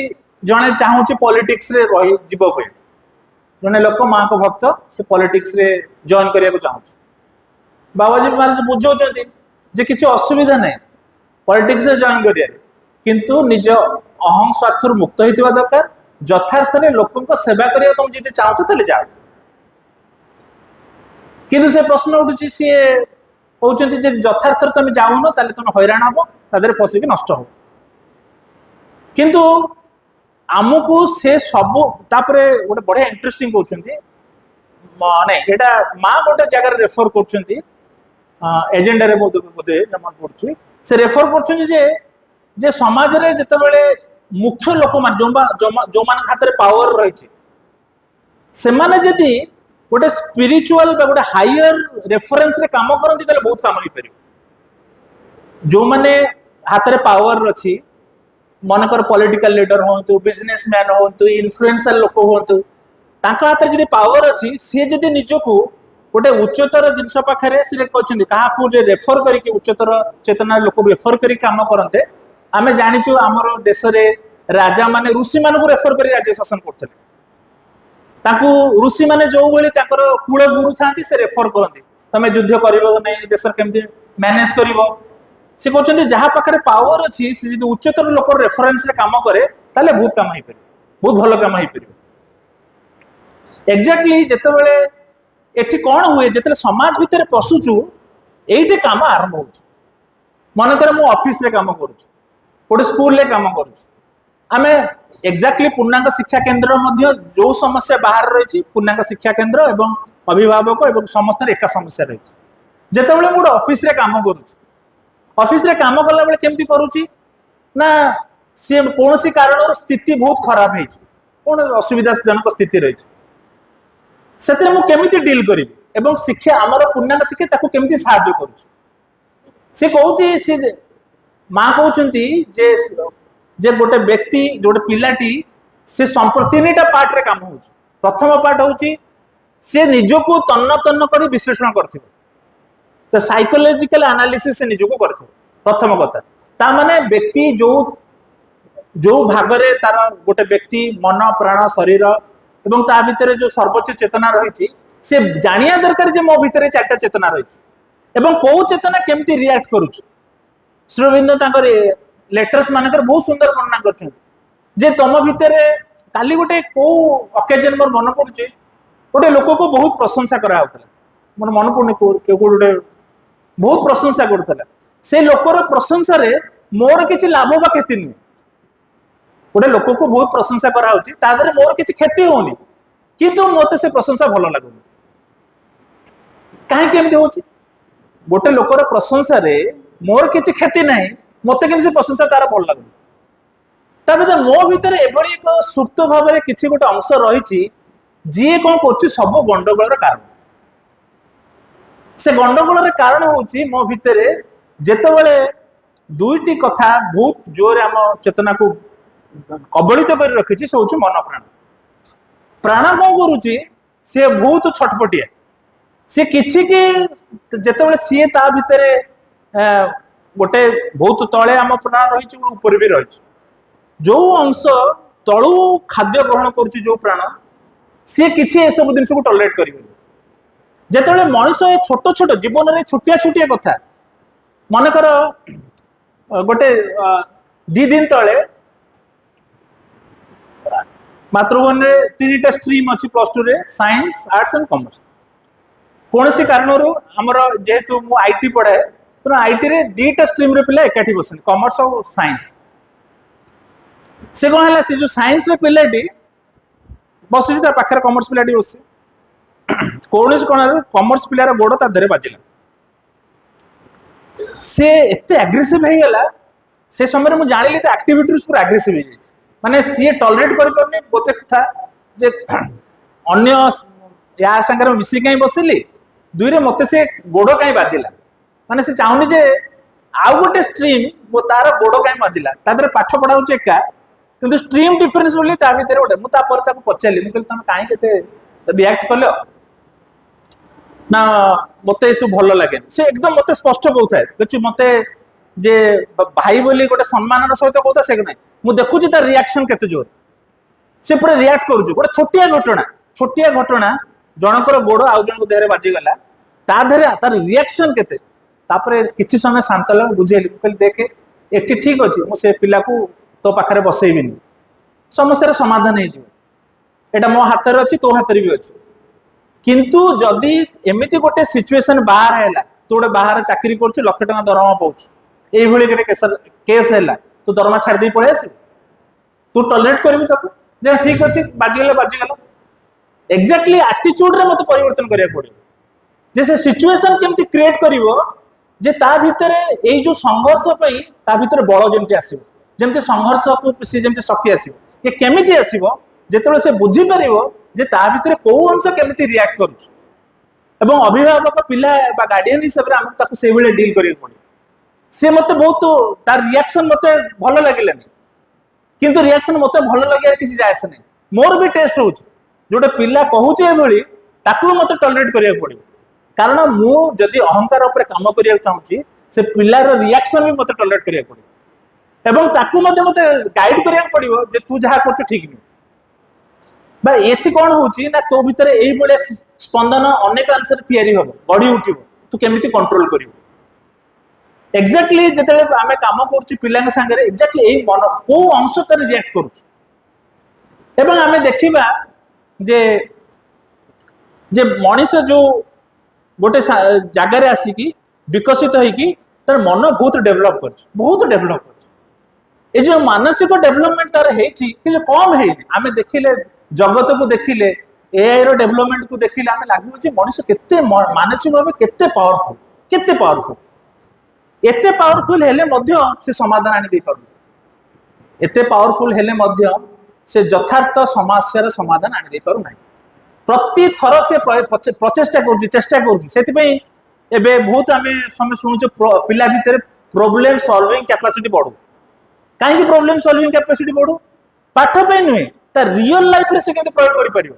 जड़े चाहूँ पॉलिटिक्स रे रही जीव पे जड़े लोक माँ को भक्त से पॉलिटिक्स रे जॉइन करने को चाहूँ बाबाजी महाराज बुझाऊँ जे किसी असुविधा नहीं पॉलिटिक्स रे जॉइन करिए किंतु निज अहं स्वार्थ मुक्त होता दरकार यथार्थ रे लोकों सेवा करने तुम जी चाहूँ तो जाओ किंतु से प्रश्न उठुची सी कहते यथार्थ तुम जाऊन ताले तुम हैरान हम तादे फसिक नष्ट हो किंतु आमको से सब तापर गोटे बढ़िया इंटरेस्टिंग कहते नहीं यहाँ माँ गोटे जगार रेफर कर एजेंडा रे बोधे मन पड़ू से रेफर कर समाज रे जितेबाला मुख्य लोक मान जो मान हाथ में पावर रही से माने जदि गोटे स्पिरिचुअल गोटे हायर रेफरेंस रे काम करती बहुत काम हो पार जो माने हाथ में पावर अच्छी मनकर पॉलिटिकल लीडर हूँ बिजनेसमैन हूँ इन्फ्लुएंसर लोक हूँ हाथ में जी पावर अच्छी सी जदि निजको गोटे उच्चतर जिनस पाखे सी कहते क्या रेफर करके उच्चतर चेतना लोक रेफर कर कम करते आम जाचु आमर देश में राजा माने ऋषि मान रेफर कर राज्य शासन करते ऋषि मैंने जो भाई कूल गुरु था से रेफर करती तुम युद्ध कर नहीं देश केमती मैनेज कर सी कहते जहाँ पाखे पावर अच्छी सी जो उच्चतर लोक रेफरेन्स काम करे ताले बहुत काम हो पार बहुत भल काम हो पार एक्जाक्टली जितेबाला एटी कौन हुए जो समाज भितर पशुचु ये काम आरंभ हो मनकर मु ऑफिस रे काम करुँ गोटे स्कूल रे काम करुँ आम एक्जाक्टली पूर्णांग शिक्षा केन्द्र जो समस्या बाहर रही पूर्णांग शिक्षा केन्द्र एवं अभिभावक एवं समस्त एका समस्या रही जितेबाला गोटे ऑफिस रे काम करुँ ऑफिस रे काम कला बेले केमती करुँची ना सी कौन सी कारण स्थिति बहुत खराब है कौन असुविधाजनक स्थिति रही से मुझे डील करी एवं शिक्षा आमर पूर्णांग शिक्षा ताकू केमती साहाय्य करुँ सी कहूँ सी माँ कहते जे गोटे व्यक्ति गोटे पिलाटी से तीन पार्ट रे काम हो प्रथम पार्ट हूँ सी निजको तन्न तन्न कर विश्लेषण कर तो साइकोलॉजिकल एनालिसिस से निजको कर प्रथम कथा ता माने व्यक्ति जो जो भागरे तार गोटे व्यक्ति मन प्राण शरीर एवं ता भितर जो सर्वोच्च चेतना रही से जानिया दरकार जे मो भितर चारटा चेतना रही एवं कौ चेतना केमती रिएक्ट करुच श्री रविंद्र लेटर्स मानकर बहुत सुंदर वर्णना कर तुम भितर काली गोटे कौ अकेजन मोर मन पड़ुचे गोटे लोक को बहुत प्रशंसा कराला मोर मन पड़ुनी गोटे बहुत प्रशंसा करूला से लोकर प्रशंसा रे मोर किसी लाभ बा क्षति नुहे गोटे लोक को बहुत प्रशंसा कराऊे मोर किसी क्षति होनी किंतु मत से प्रशंसा भल लगुनि कहीं गोटे लोकर प्रशंसा रे मोर किसी क्षति नहीं मत कि प्रशंसा तार भल लगुनि तापर मो भितर एभली एक सुप्त भाव में किसी गोटे अंश रही जी कौन कर सब गंडगोल कारण से गंडगोल कारण हूँ मो भितर जेतेबेले दुईटी कथा बहुत जोर आम चेतना को कबलित कर रखी से हूँ मन प्राण प्राण कौन करुच्ची सी बहुत छटपटिया सी किसी की जितेबाला सी ता भितर गोटे बहुत तले आम प्राण रही ऊपर भी रही जो अंश तलू खाद्य ग्रहण करुच्ची जो प्राण सी किसी ए सब जिन को टलरेट कर जितेबाला मनीष छोट छोट जीवन में छोटिया छोटिया कथा मनकर गोटे दी दिन तले मातृभूमि रे 3टा स्ट्रीम अच्छी +2 रे साइंस आर्ट्स एंड कॉमर्स कौन सी कारण आमर जेहेतु मु आईटी पढ़ाए तेना आईटी रे 2टा स्ट्रीम रे पिला एकाठी बसते कॉमर्स और साइंस से कौन है से जो साइंस रे पिलाटी बसी पाखे कॉमर्स पिलाटी बस कौन कौन कॉमर्स पिलार गोड़ ता धरे बाजिला से एते एग्रेसिव हो गला से समय मुझे जानी तो एक्टिविटी पूरा एग्रेसिव हो माने सी टलरेट कर गोटे कथा जे अन्य या संगे मिसी कहीं बसिली दुई रे मते से गोड़ कहीं बाजिला माने से चाहूनी जे आउ गोटे स्ट्रीम वो तार गोड़ कहीं बाजिला तादरे पाठ पढ़ा होचे एका किंतु स्ट्रीम डिफरेंस बोली ता भीतर गोटे मु तापर ताको पचारली मु कहली तुम काहे केते रिएक्ट कलो ना मते सब भल लगे से एकदम मते स्पष्ट कहता मते जे भाई बोली गोटे सम्मान सहित कहता से ना मुझे देखुची तार रिएक्शन केते जोर से पूरा रिएक्ट करूछु गोटे छोटिया घटना जनकर गोड़ आउ जन देहरे बाजीगला ता देहरे तार रिएक्शन केते तापरे किछि समय शांत लगे बुझेली कहली देखे एठी ठीक अछि मु से पिला को तो पाखरे बसैबिनी समस्या समाधान हो एटा मो हाथ में अच्छी तो हाथ भी अच्छी किंतु जदि एमती गोटे सिचुएशन बाहर है तू गोटे बाहर चाकरी कर लक्ष टका दरमा पाँच ये केस है तू दरमा छाड़ दे पड़े आस तू टॉलरेट करू जे ठीक अच्छे बाजीगला एक्जाक्टली आटीट्यूड रे मत परिवर्तन करिया पड़े जे से सिचुएशन केमती क्रिएट करिवो जे ता भितरे एई जो संघर्ष पई ता भितरे बळ जेमती आसीबो जेमती संघर्ष को से जेमती शक्ति आसीबो ये केमिति आसीबो जेतବେଳେ से बुझी पारिबो जे ता भितरे को अंश केमिति रिएक्ट करूछ एवं अभिभावक पिला बा गार्डियन हिसाब रे हम ताको से बेले डील करियो पड़े से मते बहुत तार रिएक्शन मते भलो लागिलानी किंतु रिएक्शन मते भलो लागियार किसी जायस नै मोर भी टेस्ट होछ जोटे पिला कहूचे एभली ताको मते टॉलरेट करियो पड़े कारण मु जदि अहंकार ऊपर काम करिया चाहूची से पिलार रिएक्शन भी मते टॉलरेट करिया पड़े एवं ताको मते गाइड करिया पड़िबो जे तू जहा करछ ठीक नै बा एथि कौन होची ना तो भितर एई बळे स्पंदन अनेक आंसर तयारी हो गड़ी उठिबो तू केमिति कंट्रोल करिवो एक्जेक्टली जेतले आमे काम करछि पिलांग संगे एक्जेक्टली एई मन को अंश तर रिएक्ट करछ एवं आमे देखिबा जे जे मनीष जो गोटे जगार आसिकी विकसित होइकी तार मन बहुत डेवलप करछ ए जो मानसिक डेवलपमेंट तार हेछि कि कम हेइनी आमे देखिले जगत को देखिले एआई रो डेवलपमेंट को देखिले आमे लागु जे मनुष्य केते मानसिक भाव केते पावरफुल एते पावरफुल हेले मध्य से समाधान आनी दे पारु एते पावरफुल हेले मध्य से यथार्थ समस्यार समाधान आनी दे पारु नाही प्रति थर से प्रचेष्टा करूची चेष्टा करूची सेति पई एबे बहुत आमे समय सुनुचे पिला भितर प्रॉब्लम सॉल्विंग कैपेसिटी बढ़ू काहे कि प्रॉब्लम सॉल्विंग कैपेसिटी बढ़ू पाठ पे नुहे ता रियल लाइफ रे से केते प्रयोग करि परियो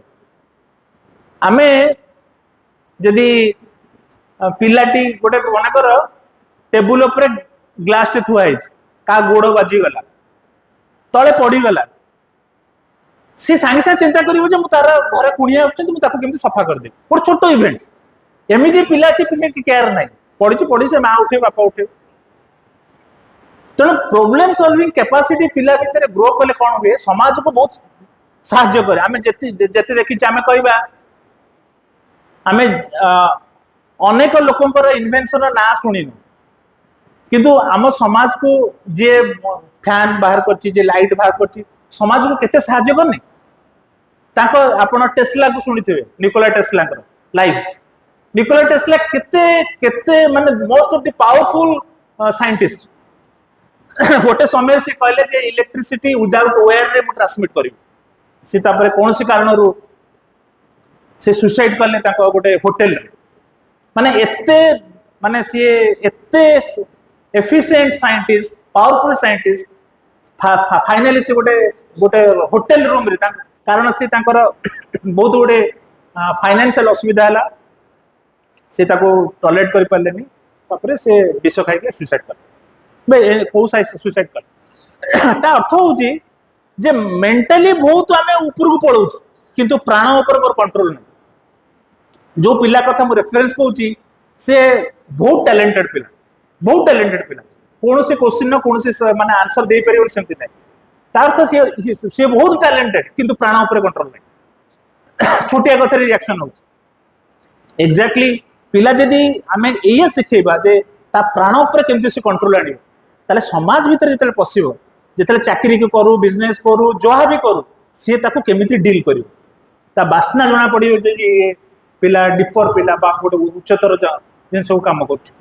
आमे जदी पिलाटी गोटे मने कर टेबुल ऊपर ग्लास टे थुआ हिच का गोड़ बाजी गला तळे पड़ी गला सी सांगे सांगे चिंता करिवो जे मु तार घरे कुणिया आछन मु ताको केमति सफा कर दे और छोटो इवेंट एमिति पिला छि पिछे की केयर नाही पड़ी से मां उठे बापा उठे तेणु प्रॉब्लम सॉल्विंग कैपेसिटी पिला भितर ग्रो कले कौन हुए समाज को बहुत साहाय्य करे आमे जेते देखि आमे कहबा आमे अनेक लोकंकर इन्वेंशन ना सुनिनु किंतु आम समाज को जे फैन बाहर करछि जे लाइट बाहर करछि समाज को केते साहाय्य करने ताको आपण टेस्ला को सुनिथिबे निकोला टेस्ला कर लाइफ निकोला टेस्ला केते माने most of the powerful scientist गोटे समय से कहले जे इलेक्ट्रिसिटी विदाउट वायर रे मु ट्रांसमिट करी से तापर कोनसी कारण रो से सुसाइड करले ताको गोटे होटल रे माने एते माने से एते efficient scientist powerful scientist finally से गोटे होटल रूम रे कारण से तांकर बहुत गोटे फाइनेंशियल असुविधा हला से ताको टॉलरेट करि पारलेनी तापर से विष खाइ के सुसाइड कर कौ सुसाइड कर ता अर्थ होची जे मेंटली बहुत आमे ऊपर को पळौ किंतु प्राण ऊपर मोर कंट्रोल नहीं जो पिला कथा मु रेफरेंस कहूची से बहुत टैलेंटेड पिला कौन से क्वेश्चन न कौन से माने आंसर दे परिबो सेमति नहीं तार से बहुत टैलेंटेड किंतु प्राण ऊपर कंट्रोल नहीं छोटिया कथा रिएक्शन हो एक्जेक्टली पिला जदी आमे एया सिखेबा जे ता प्राण ऊपर केमति से कंट्रोल आनिबो ताले समाज भीतर जतले पसिबो जतले चाकरी को करू बिजनेस करू जहा भी करू सी ताको केमिति डील करिवो ता बासना जणा पडियो जे ये पिला डिपर पिला बा गोटे उच्चतर जिन सब काम करछ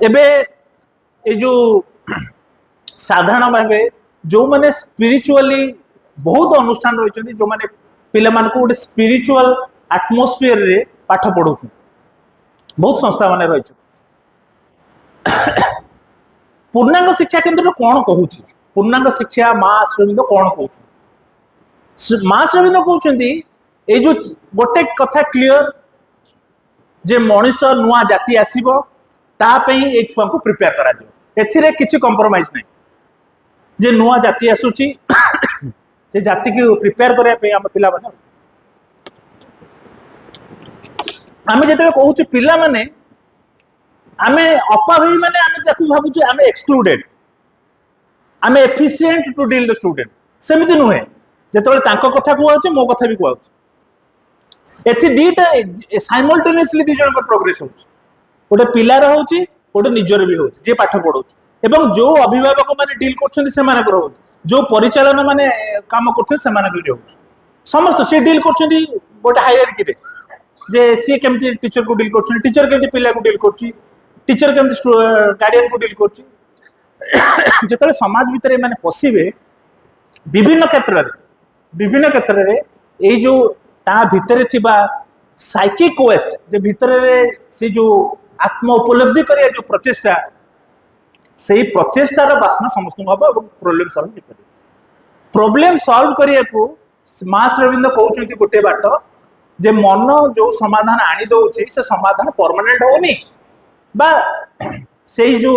एबे ए जो साधारण भावे जो माने स्पिरिचुअली बहुत अनुष्ठान रही जो माने पिला मान को गोटे स्पिरिचुअल एटमॉस्फेयर रे पाठ पढ़ाउछन बहुत संस्था माने रही पूर्णांग शिक्षा केन्द्र कौन कहूँ पूर्णांग शिक्षा माँ श्रीअरविंद कौन कहते माँ श्रीअरविंद कहते ये जो गोटे कथा क्लीयर जे मनीष नुआ जाति आसब तापी ये छुआ को प्रिपेयर करा किसी कंप्रोमाइज नहीं जे नुआ जाति आसूची से जाति की प्रिपेयर करने आम पिला आम जो कहूँ पिला माने आमे अपावी माने आमे जाकु भाबुछु आमे एक्सक्लूडेड आमे efficient to deal the student सेमिति नुहे जेतबेले तांको कथा कुआउछ मो कथा भी कुआउछ एथि दीटा साइमल्टेनियसली दी जन को प्रोग्रेस होउछ गोटे पिलार होउची गोटे निजर भी होउछ जे पाठ पढौछ एवं जो अभिभावक माने डील करछन्ती से माने होउछ जो परिचालन माने काम करछन्ती से माने भी होउछ समस्त से डील करछन्ती गोटे हायरार्की रे जे सी केमती टीचर को डील करछन्ती टीचर केमती पिला को डील करछि टीचर केमती गार्डियन को डील करछि जेतले समाज भितर माने पसिबे विभिन्न क्षेत्र रे ए जो ता भितर थिबा साइकिक वेस्ट जे भितर रे से जो आत्म उपलब्धि करिया जो प्रचेष्टा से प्रचेष्टार बासना समस्त हम और प्रोब्लेम सॉल्व करिया को माँ श्रीअरविंद कहते गोटे बाट जे मन जो समाधान आनी दौची से समाधान परमानेंट होनी बा से जो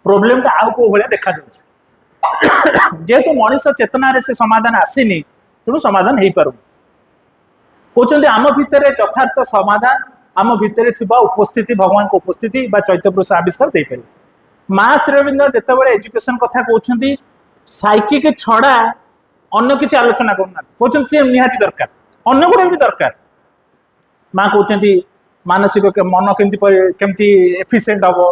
प्रोब्लेम टा आउ को भाया देखा जेहेतु मनीष चेतना रे से समाधान आसीनी तेणु समाधान हो पार कहते आम भितर यथार्थ समाधान आम भितर थिबा उपस्थिति भगवान को उपस्थिति बा चैत्य पुरुष आविष्कार दे पारे माँ श्रीअरविंद जितेबाला एजुकेशन कथा कहते साइकिक छड़ा अन्य किसी आलोचना करना कहते सी निहाती दरकार अन्य गुड़ा भी दरकार माँ कहते मानसिक मन केमती एफिशिएंट हम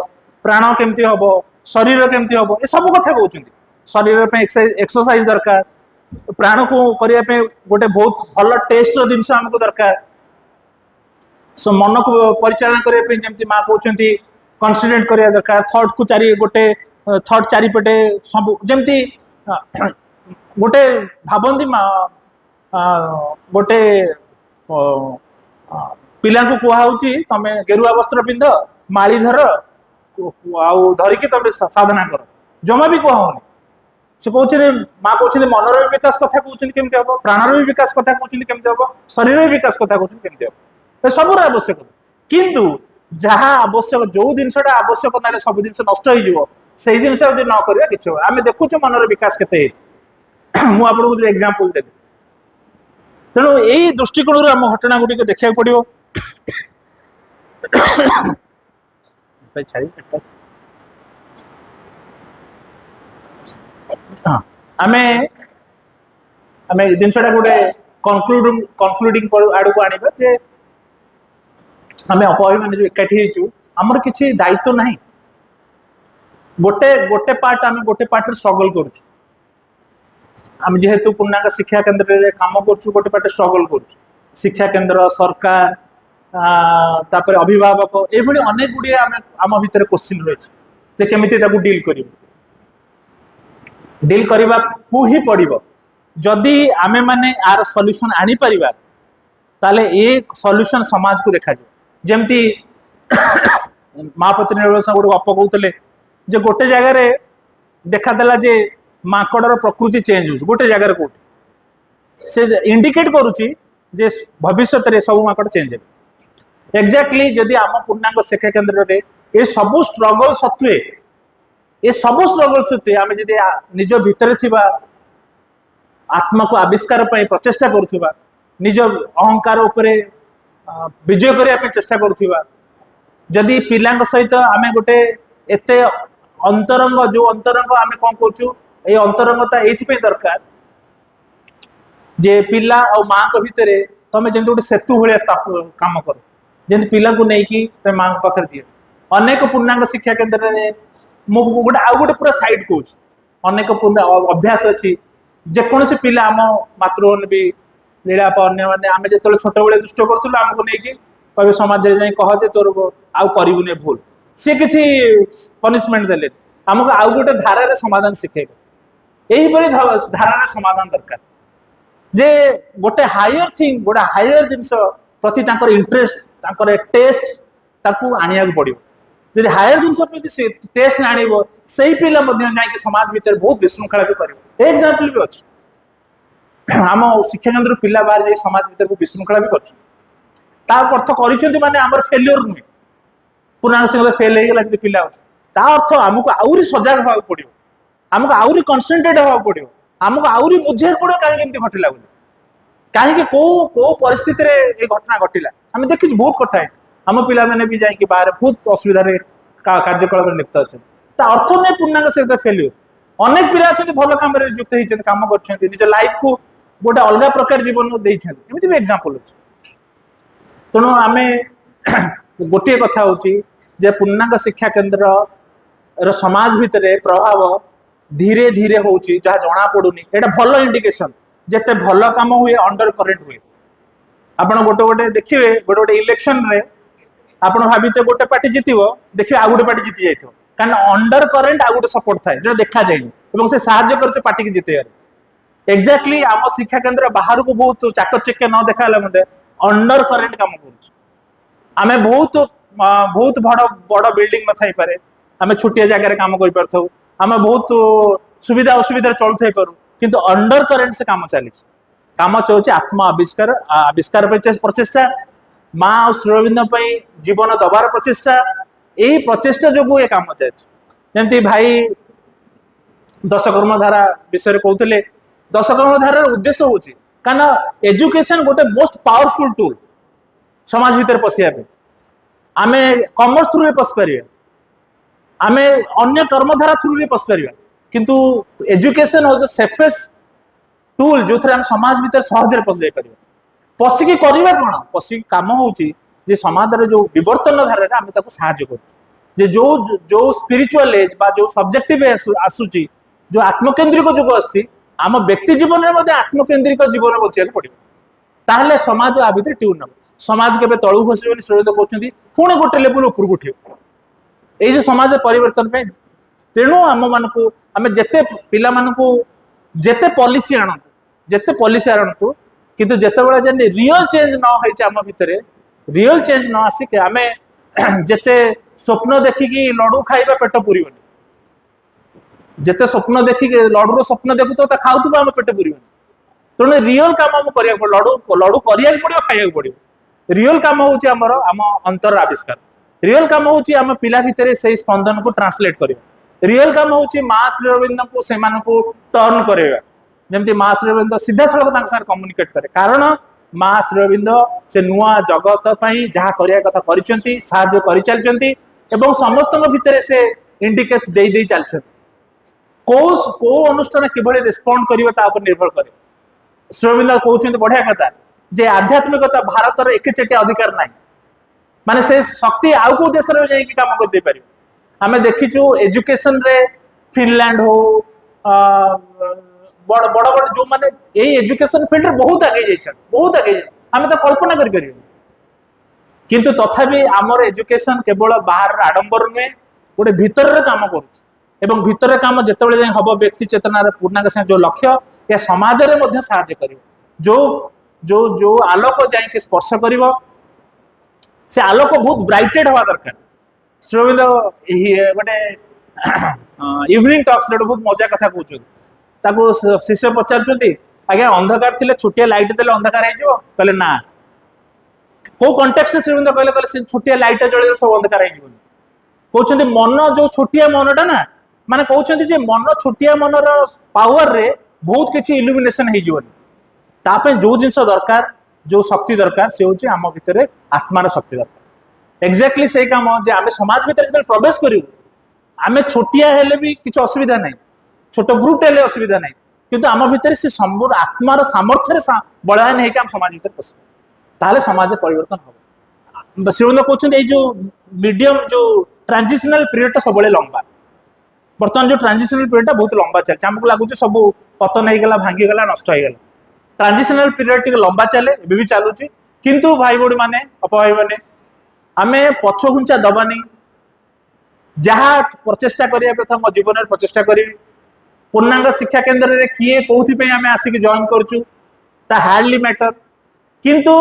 प्राण केमती हम शरीर केमती हम ये सब कथा कहते शरीर एक्सरसाइज दरकार प्राण को करने गोटे बहुत भल टेस्ट जिनस आमको दरकार सो मन को परिचालन करने जमी माँ कहते कन्सिडेंट करिया दरकार थॉट को चारि गोटे थॉट चारिपटे सब जमती गोटे भावंती गोटे पिला को कहुची तमें गेरुआ वस्त्र पिंध माली धर आउ धरिकी तुम साधना कर जमा भी कहूनी से कहते माँ कहते मनर भी विकास कथा कहते केमती हम प्राणर भी विकास कथा कहते केमती हम शरीर भी विकास कथा कहते केमती हम सबूर आवश्यक किंतु जहाँ आवश्यक जो जिनसा आवश्यक ना सब जिन नष्ट हो जिन न कर कि आम देखुचे मनर विकास केते मुझे जो एग्जांपल देवी तेणु यही दृष्टिकोण आम घटना गुड़िक देखा पड़ो आमे आमे जिनसा गोटे कनक्लूडिंग आड़ को आने जे आम अपवी मैंने जो एकाठी आमर किसी दायित्व ना गोटे गोटे पार्ट आम गोटे पार्ट स्ट्रगल करुँ जेहेतु पूर्णांग शिक्षा केन्द्र रे काम करुँ गोटे पार्ट स्ट्रगल करुँ शिक्षा केन्द्र सरकार तापर अभिभावक ये अनेक गुड़िए आम भितर क्वेश्चन रही केमी डील कर डील करने को ही पड़ो जदि आमे माने आर सॉल्यूशन आनी परिबा ताले ये सॉल्यूशन समाज को देखा जमती महापति निर्भर गोटे गप कहते जे गोटे जगार देखादेला जे माकड़र प्रकृति चेंज हो गोटे जगार कौटी से इंडिकेट करुच्ची जे भविष्य में सब माकड़ चेंज है एक्जाक्टली जदि आम पूर्णांग शिक्षा केन्द्र में ये सबू स्ट्रगल सत्वे ये सबू स्ट्रगल सत्वे आम जदि निज भितर थिबा आत्मा को आविष्कार प्रचेषा करुवा निज अहंकार उपरे विजय करने चेष्टा करुवा जदि पिला सहित आम गोटे एत अंतरंग जो अंतरंग आम कौन करूँ ये अंतरंगता ये दरकार जे पिला और माँ भितर तुम जमी गोटे सेतु भाया कम कर जमी पिला को लेकिन तुम माँ पाखे दिए अनेक पूर्णांग शिक्षा केन्द्र में गोटे आउ गोटे पूरा साइड कौच अनेक अभ्यास अच्छी जेकोसी पिला आम मातृभूमि भी लीलाप अन्य मैंने आम जो छोट बड़े दुष्ट करूँ आमको लेकिन कहे समाज में कह जे तोर आउ करूनी भूल सी किसी पनिशमेंट देले आमको आउ गोटे धारा समाधान शिखेगा यहीपरि धारा समाधान दरकार जे गोटे हायर थिंग गोटे हायर जिनस प्रति इंटरेस्ट टेस्ट ताकू आनिया पड़ो ଯଦି ହାୟର ଜିନିଷ ଟେଷ୍ଟ ଆଣିବ ସେଇ ପିଲା ମଧ୍ୟ ଯାଇକି ସମାଜ ଭିତରେ ବହୁତ ବିଶୃଙ୍ଖଳା ବି କରିବ। ଏକ୍ସାମ୍ପଲ ବି ଅଛି, ଆମ ଶିକ୍ଷା କେନ୍ଦ୍ର ପିଲା ବାହାରେ ଯାଇ ସମାଜ ଭିତରେ ବିଶୃଙ୍ଖଳା ବି କରୁଛନ୍ତି। ତା ଅର୍ଥ କରିଛନ୍ତି ମାନେ ଆମର ଫେଲିଓର ନୁହେଁ, ପୂର୍ଣ୍ଣାଙ୍ଗ ସିଂହ ଫେଲ ହେଇଗଲା ଯଦି ପିଲା ଅଛି, ତା ଅର୍ଥ ଆମକୁ ଆହୁରି ସଜାଗ ହେବାକୁ ପଡିବ, ଆମକୁ ଆହୁରି କନସେନଟ୍ରେଟ ହେବାକୁ ପଡିବ, ଆମକୁ ଆହୁରି ବୁଝିବାକୁ ପଡିବ କାହିଁକି ଏମିତି ଘଟିଲା ବୋଲି, କାହିଁକି କୋଉ କୋଉ ପରିସ୍ଥିତିରେ এই ଘଟଣା ଘଟିଲା। ଆମେ ଦେଖିଛୁ ବହୁତ କଥା ହେଇଛି, ଆମ ପିଲାମାନେ ବି ଯାଇକି ବାହାରେ ବହୁତ ଅସୁବିଧାରେ କାର୍ଯ୍ୟକଳାପରେ ଲିପ୍ତ ଅଛନ୍ତି। ତା ଅର୍ଥ ନୁହେଁ ପୂର୍ଣ୍ଣାଙ୍ଗ ସହିତ ଫେଲିଓର। ଅନେକ ପିଲା ଅଛନ୍ତି ଭଲ କାମରେ ନିଯୁକ୍ତ ହେଇଛନ୍ତି, କାମ କରୁଛନ୍ତି, ନିଜ ଲାଇଫକୁ ଗୋଟେ ଅଲଗା ପ୍ରକାର ଜୀବନ ଦେଇଛନ୍ତି, ଏମିତି ବି ଏକ୍ସାମ୍ପଲ ଅଛି। ତେଣୁ ଆମେ ଗୋଟିଏ କଥା ହଉଛି ଯେ ପୂର୍ଣ୍ଣାଙ୍ଗ ଶିକ୍ଷା କେନ୍ଦ୍ର ସମାଜ ଭିତରେ ପ୍ରଭାବ ଧୀରେ ଧୀରେ ହଉଛି, ଯାହା ଜଣା ପଡୁନି। ଏଇଟା ଭଲ ଇଣ୍ଡିକେସନ, ଯେତେ ଭଲ କାମ ହୁଏ ଅଣ୍ଡର କରେଣ୍ଟ ହୁଏ। ଆପଣ ଗୋଟେ ଗୋଟେ ଦେଖିବେ, ଗୋଟେ ଗୋଟେ ଇଲେକ୍ସନରେ ଆପଣ ଭାବିଥିବେ ଗୋଟେ ପାର୍ଟି ଜିତିବ, ଦେଖିବେ ଆଉ ଗୋଟେ ପାର୍ଟି ଜିତି ଯାଇଥିବ, କାରଣ ଅଣ୍ଡର କରେଣ୍ଟ ଆଉ ଗୋଟେ ସପୋର୍ଟ ଥାଏ ଯୋଉଟା ଦେଖାଯାଏନି ଏବଂ ସେ ସାହାଯ୍ୟ କରେ ସେ ପାର୍ଟିକି ଜିତେଇବାରେ। ଏକ୍ଜାକ୍ଟଲି ଆମ ଶିକ୍ଷା କେନ୍ଦ୍ର ବାହାରକୁ ବହୁତ ଚାକଚକ୍ୟ ନ ଦେଖାହେଲେ ମଧ୍ୟ ଅଣ୍ଡର କରେଣ୍ଟ କାମ କରୁଛି। ଆମେ ବହୁତ ବହୁତ ବଡ ବଡ ବିଲ୍ଡିଂ ନଥାଇପାରେ, ଆମେ ଛୋଟିଆ ଜାଗାରେ କାମ କରିପାରୁଥାଉ, ଆମେ ବହୁତ ସୁବିଧା ଅସୁବିଧାରେ ଚଳୁଥାଇପାରୁ, କିନ୍ତୁ ଅଣ୍ଡର କରେଣ୍ଟ ସେ କାମ ଚାଲିଛି। କାମ ଚାଲୁଛି ଆତ୍ମ ଆବିଷ୍କାର ଆବିଷ୍କାର ପାଇଁ ପ୍ରଚେଷ୍ଟା, ମା ଆଉ ଶ୍ରୀଅରବିନ୍ଦ ପାଇଁ ଜୀବନ ଦବାର ପ୍ରଚେଷ୍ଟା, ଏଇ ପ୍ରଚେଷ୍ଟା ଯୋଗୁଁ ଏ କାମ ଚାଲିଛି। ଯେମିତି ଭାଇ ଦଶକର୍ମ ଧାରା ବିଷୟରେ କହୁଥିଲେ, ଦଶକର୍ମ ଧାରାର ଉଦ୍ଦେଶ୍ୟ ହଉଛି କାରଣ ଏଜୁକେସନ ଗୋଟେ ମୋଷ୍ଟ ପାୱାରଫୁଲ ଟୁଲ ସମାଜ ଭିତରେ ପଶିବା ପାଇଁ। ଆମେ କମର୍ସ ଥ୍ରୁରେ ପଶିପାରିବା, ଆମେ ଅନ୍ୟ କର୍ମଧାରା ଥ୍ରୁରେ ପଶିପାରିବା, କିନ୍ତୁ ଏଜୁକେସନ ହଉଛି ସେଫେଷ୍ଟ ଟୁଲ ଯୋଉଥିରେ ଆମେ ସମାଜ ଭିତରେ ସହଜରେ ପଶି ଯାଇପାରିବା। ପଶିକି କରିବା କଣ, ପଶିକି କାମ ହଉଛି ଯେ ସମାଜର ଯୋଉ ବିବର୍ତ୍ତନ ଧାରାରେ ଆମେ ତାକୁ ସାହାଯ୍ୟ କରୁଛୁ। ଯେ ଯୋଉ ଯୋଉ ସ୍ପିରିଚୁଆଲ ଏଜ ବା ଯୋଉ ସବଜେକ୍ଟିଭ ଆସୁଛି, ଯୋଉ ଆତ୍ମକେନ୍ଦ୍ରିକ ଯୁଗ ଆସୁଛି, ଆମ ବ୍ୟକ୍ତି ଜୀବନରେ ମଧ୍ୟ ଆତ୍ମକେନ୍ଦ୍ରିକ ଜୀବନ ବଞ୍ଚିବାକୁ ପଡିବ। ତାହେଲେ ସମାଜ ଆ ଭିତରେ ଟ୍ୟୁନ୍ ହେବ। ସମାଜ କେବେ ତଳକୁ ଖସିବ ବୋଲି ଶ୍ରୀଅରବିନ୍ଦ କହୁଛନ୍ତି, ପୁଣି ଗୋଟେ ଲେବୁଲ ଉପରକୁ ଉଠିବ ଏଇ ଯେ ସମାଜ ପରିବର୍ତ୍ତନ ପାଇଁ। ତେଣୁ ଆମମାନଙ୍କୁ ଆମେ ଯେତେ ପିଲାମାନଙ୍କୁ ଯେତେ ପଲିସି ଆଣନ୍ତୁ, ଯେତେ ପଲିସି ଆଣନ୍ତୁ, କିନ୍ତୁ ଯେତେବେଳେ ଯେମିତି ରିଅଲ ଚେଞ୍ଜ ନ ହେଇଛି ଆମ ଭିତରେ, ରିଅଲ ଚେଞ୍ଜ ନ ଆସିକି ଆମେ ଯେତେ ସ୍ୱପ୍ନ ଦେଖିକି ଲଡୁ ଖାଇବା ପେଟ ପୁରିବନି, ଯେତେ ସ୍ୱପ୍ନ ଦେଖିକି ଲଡୁର ସ୍ୱପ୍ନ ଦେଖୁଥିବ ତା ଖାଉଥିବ ଆମ ପେଟ ପୁରିବନି। ତେଣୁ ରିଅଲ କାମ ଆମକୁ କରିବାକୁ ପଡିବ, ଲଡୁ କରିବାକୁ ପଡିବ, ଖାଇବାକୁ ପଡିବ। ରିଅଲ କାମ ହଉଛି ଆମର ଆମ ଅନ୍ତର ଆବିଷ୍କାର, ରିଅଲ କାମ ହଉଛି ଆମ ପିଲା ଭିତରେ ସେଇ ସ୍ପନ୍ଦନକୁ ଟ୍ରାନ୍ସଲେଟ କରିବା, ରିଅଲ କାମ ହଉଛି ମା ଶ୍ରୀଅରବିନ୍ଦଙ୍କୁ ସେମାନଙ୍କୁ ଟର୍ନ କରିବା, ଯେମିତି ମା ଶ୍ରୀଅରବିନ୍ଦ ସିଧାସଳଖ ତାଙ୍କ ସାଙ୍ଗରେ କମ୍ୟୁନିକେଟ କରେ। କାରଣ ମା ଶ୍ରୀଅରବିନ୍ଦ ସେ ନୂଆ ଜଗତ ପାଇଁ ଯାହା କରିବା କଥା କରିଛନ୍ତି, ସାହାଯ୍ୟ କରିଚାଲିଛନ୍ତି ଏବଂ ସମସ୍ତଙ୍କ ଭିତରେ ସେ ଇଣ୍ଡିକେସନ ଦେଇ ଦେଇ ଚାଲିଛନ୍ତି। କୋଉ କୋଉ ଅନୁଷ୍ଠାନ କିଭଳି ରେସ୍ପଣ୍ଡ କରିବ ତା ଉପରେ ନିର୍ଭର କରେ। ଶ୍ରୀଅରବିନ୍ଦ କହୁଛନ୍ତି ବଢିଆ କଥା ଯେ ଆଧ୍ୟାତ୍ମିକତା ଭାରତର ଏକଚେଟିଆ ଅଧିକାର ନାହିଁ, ମାନେ ସେ ଶକ୍ତି ଆଉ କୋଉ ଦେଶରେ ଯାଇକି କାମ କରିଦେଇ ପାରିବ। ଆମେ ଦେଖିଛୁ ଏଜୁକେସନରେ ଫିନଲାଣ୍ଡ ହଉ, ବଡ ବଡ ବଡ ଯୋଉମାନେ ଏଇ ଏଜୁକେସନ ଫିଲ୍ଡରେ ବହୁତ ଆଗେଇ ଯାଇଛନ୍ତି, ବହୁତ ଆଗେଇ ଯାଇଛନ୍ତି, ଆମେ ତ କଳ୍ପନା କରିପାରିବୁନି। କିନ୍ତୁ ତଥାପି ଆମର ଏଜୁକେସନ କେବଳ ବାହାରର ଆଡମ୍ବର ନୁହେଁ, ଗୋଟେ ଭିତରରେ କାମ କରୁଛି ଏବଂ ଭିତରରେ କାମ ଯେତେବେଳେ ଯାଇ ହବ ବ୍ୟକ୍ତି ଚେତନାର ପୂର୍ଣ୍ଣାଙ୍ଗ ସାଙ୍ଗେ ଯୋଉ ଲକ୍ଷ୍ୟ, ଏହା ସମାଜରେ ମଧ୍ୟ ସାହାଯ୍ୟ କରିବ। ଯୋଉ ଯୋଉ ଯୋଉ ଆଲୋକ ଯାଇକି ସ୍ପର୍ଶ କରିବ, ସେ ଆଲୋକ ବହୁତ ବ୍ରାଇଟେଡ ହବା ଦରକାର। ଶ୍ରୀଅରବିନ୍ଦ ଗୋଟେ ଇଭିନିଂ ଟକ୍ସ ରେ ବହୁତ ମଜା କଥା କହୁଛନ୍ତି। ତାକୁ ଶିଷ୍ୟ ପଚାରୁଛନ୍ତି, ଆଜ୍ଞା ଅନ୍ଧକାର ଥିଲେ ଛୋଟିଆ ଲାଇଟ୍ ଦେଲେ ଅନ୍ଧକାର ହେଇଯିବ? କହିଲେ ନା। କୋଉ କଣ୍ଟେକ୍ସରେ ଶ୍ରୀଅରବିନ୍ଦ କହିଲେ, କହିଲେ ସେ ଛୋଟିଆ ଲାଇଟ୍ ଜଳିଲେ ସବୁ ଅନ୍ଧକାର ହେଇଯିବନି। କହୁଛନ୍ତି ମନ ଯୋଉ ଛୋଟିଆ ମନଟା ନା, ମାନେ କହୁଛନ୍ତି ଯେ ମନ ଛୋଟିଆ ମନର ପାୱାରରେ ବହୁତ କିଛି ଇଲୁମିନେସନ ହେଇଯିବନି। ତା ପାଇଁ ଯୋଉ ଜିନିଷ ଦରକାର, ଯୋଉ ଶକ୍ତି ଦରକାର, ସେ ହଉଛି ଆମ ଭିତରେ ଆତ୍ମାର ଶକ୍ତି ଦରକାର। ଏକ୍ଜାକ୍ଟଲି ସେଇ କାମ ଯେ ଆମେ ସମାଜ ଭିତରେ ଯେତେବେଳେ ପ୍ରବେଶ କରିବୁ, ଆମେ ଛୋଟିଆ ହେଲେ ବି କିଛି ଅସୁବିଧା ନାହିଁ, ଛୋଟ ଗ୍ରୁପ ହେଲେ ଅସୁବିଧା ନାହିଁ, କିନ୍ତୁ ଆମ ଭିତରେ ସେ ସମ୍ପୂର୍ଣ୍ଣ ଆତ୍ମାର ସାମର୍ଥ୍ୟରେ ବଳୟାନ ହେଇକି ଆମ ସମାଜ ଭିତରେ ପଶିବ, ତାହେଲେ ସମାଜରେ ପରିବର୍ତ୍ତନ ହବ। ଶ୍ରୀଅରବିନ୍ଦ କହୁଛନ୍ତି ଏଇ ଯୋଉ ମିଡିୟମ ଯୋଉ ଟ୍ରାଞ୍ଜିସନାଲ ପିରିୟଡଟା ସବୁବେଳେ ଲମ୍ବା। ବର୍ତ୍ତମାନ ଯୋଉ ଟ୍ରାଞ୍ଜିସନାଲ ପିରିୟଡଟା ବହୁତ ଲମ୍ବା ଚାଲିଛି, ଆମକୁ ଲାଗୁଛି ସବୁ ପତନ ହେଇଗଲା, ଭାଙ୍ଗିଗଲା, ନଷ୍ଟ ହେଇଗଲା। ଟ୍ରାଞ୍ଜିସନାଲ ପିରିୟଡ ଟିକେ ଲମ୍ବା ଚାଲେ, ଏବେ ବି ଚାଲୁଛି, କିନ୍ତୁ ଭାଇ ଭଉଣୀ ମାନେ, ଅପଭାଇ ମାନେ, ଆମେ ପଛଘୁଞ୍ଚା ଦବାନି। ଯାହା ପ୍ରଚେଷ୍ଟା କରିବା କଥା ମୋ ଜୀବନରେ ପ୍ରଚେଷ୍ଟା କରିବି। ପୂର୍ଣ୍ଣାଙ୍ଗ ଶିକ୍ଷା କେନ୍ଦ୍ରରେ କିଏ କୋଉଥିପାଇଁ ଆମେ ଆସିକି ଜଏନ୍ କରୁଛୁ ତା ହାର୍ଡଲି ମ୍ୟାଟର, କିନ୍ତୁ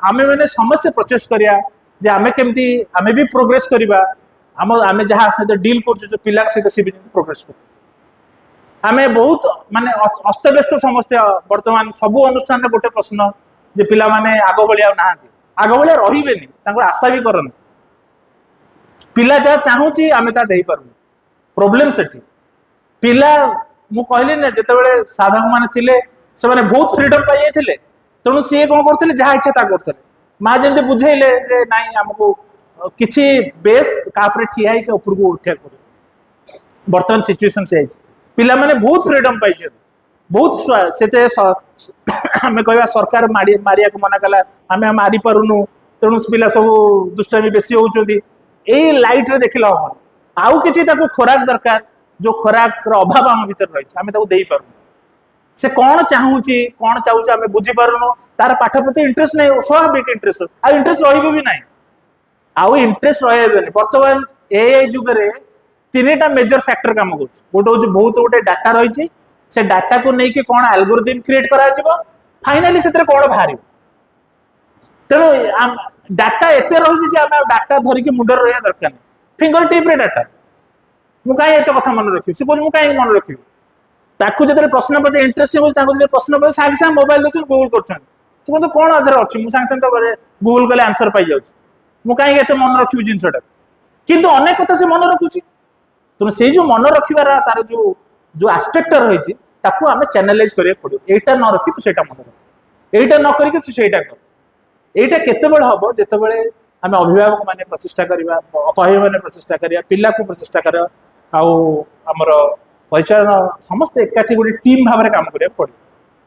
ଆମେ ମାନେ ସମସ୍ତେ ପ୍ରଚେଷ୍ଟା କରିବା ଯେ ଆମେ କେମିତି ଆମେ ବି ପ୍ରୋଗ୍ରେସ କରିବା, आम जहाँ सहित डील कर पिला सहित सी प्रोग्रेस कर आम बहुत माने अस्तव्यस्त समस्या वर्तमान सबू अनुष्ठान गोटे प्रश्न जे पिला माने आग भाया ना आग भाया रही आशा भी करना पिला जहाँ चाहूँगी आम ता पारू प्रोब्लेम से पिला मु कहली ना जिते साधक मैंने थे से बहुत फ्रीडम पाई जाते तेणु सी कौन करते जहाँ इच्छा ता करते माँ जमी बुझेले जे नाई आमको किसी बेस कापर ठिया उपरको उठा कर बर्तमान सिचुएसन से पिला माने बहुत फ्रीडम पाई बहुत से आम कह सरकार मारिया को मना कला आम मारी पारुनु तेणु पिला सब दुष्टामी बेसी होती यही लाइट रे देखला हम आउ किसी खोराक दरकार जो खोराक अभाव आम भर रही आम दे पार से कौन चाहूँगी कौन चाहूँ आम बुझीपारुनु तार पाठ प्रति इंटरेस्ट नहीं स्वाभाविक इंटरेस्ट आ इंटरेस्ट रही ना आउ इंटरेस्ट रही बर्तमान ए जुगे तीन टा मेजर फैक्टर काम कर गोटे हूँ बहुत गोटे डाटा रही से डाटा को लेकिन कौन एल्गोरिथम क्रिएट करा फाइनाली से कौन बाहर तेणु डाटा एत रही आम डाटा धरिकी मुंडर रहा दरकार नहीं फिंगर टिप रे डाटा मुझे कहीं एत कथा मन रखी से कह कहीं मन रखी ताकू जो प्रश्न पचार इंटरेस्ट हो प्रश्न पचार सागे सागे मोबाइल देखते गूगल कर कौन अधर अच्छी मुझे सागे सागे गूगल कले आंसर पाई जाऊँ मुझे कहीं एत मन रखी जिनसा किंतु अनेक कथा से मन रखुची तेणु से जो मन रखार तार जो जो आस्पेक्ट रही आम चैनलाइज करा पड़ो यहीटा न रखी तू सहीटा मन रख यहीटा न करके तू सहीटा कर यहीटा केतबेले हम जितेबले आम अभिभावक मैंने प्रचेषा करवा अपहाय मैंने प्रचेषा करा पिला को प्रचेषा कर आमर परिचालन समस्ते एकाठी गोटे टीम भाव में काम करा पड़ो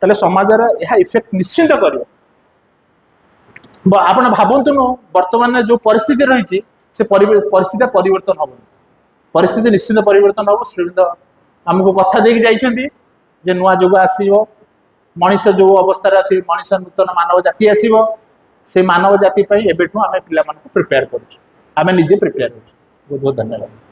ताले समाजर यह इफेक्ट निश्चिंत कर आपण भावतुनु वर्तमान जो परिस्थिति रही से परिस्थिति परिवर्तन हम परिस्थिति निश्चित परिवर्तन हम श्रीमंत आमको कथा देकी जाइछन्ती जे नुआ जुग आसीबो मनीष जो अवस्था अच्छी मनीष नूतन मानव जाति आसीबो से मानव जाति पई एबेठू आमे पिला मानको प्रिपेयर करूछु आमे निजे प्रिपेयर होछु बहुत बहुत धन्यवाद।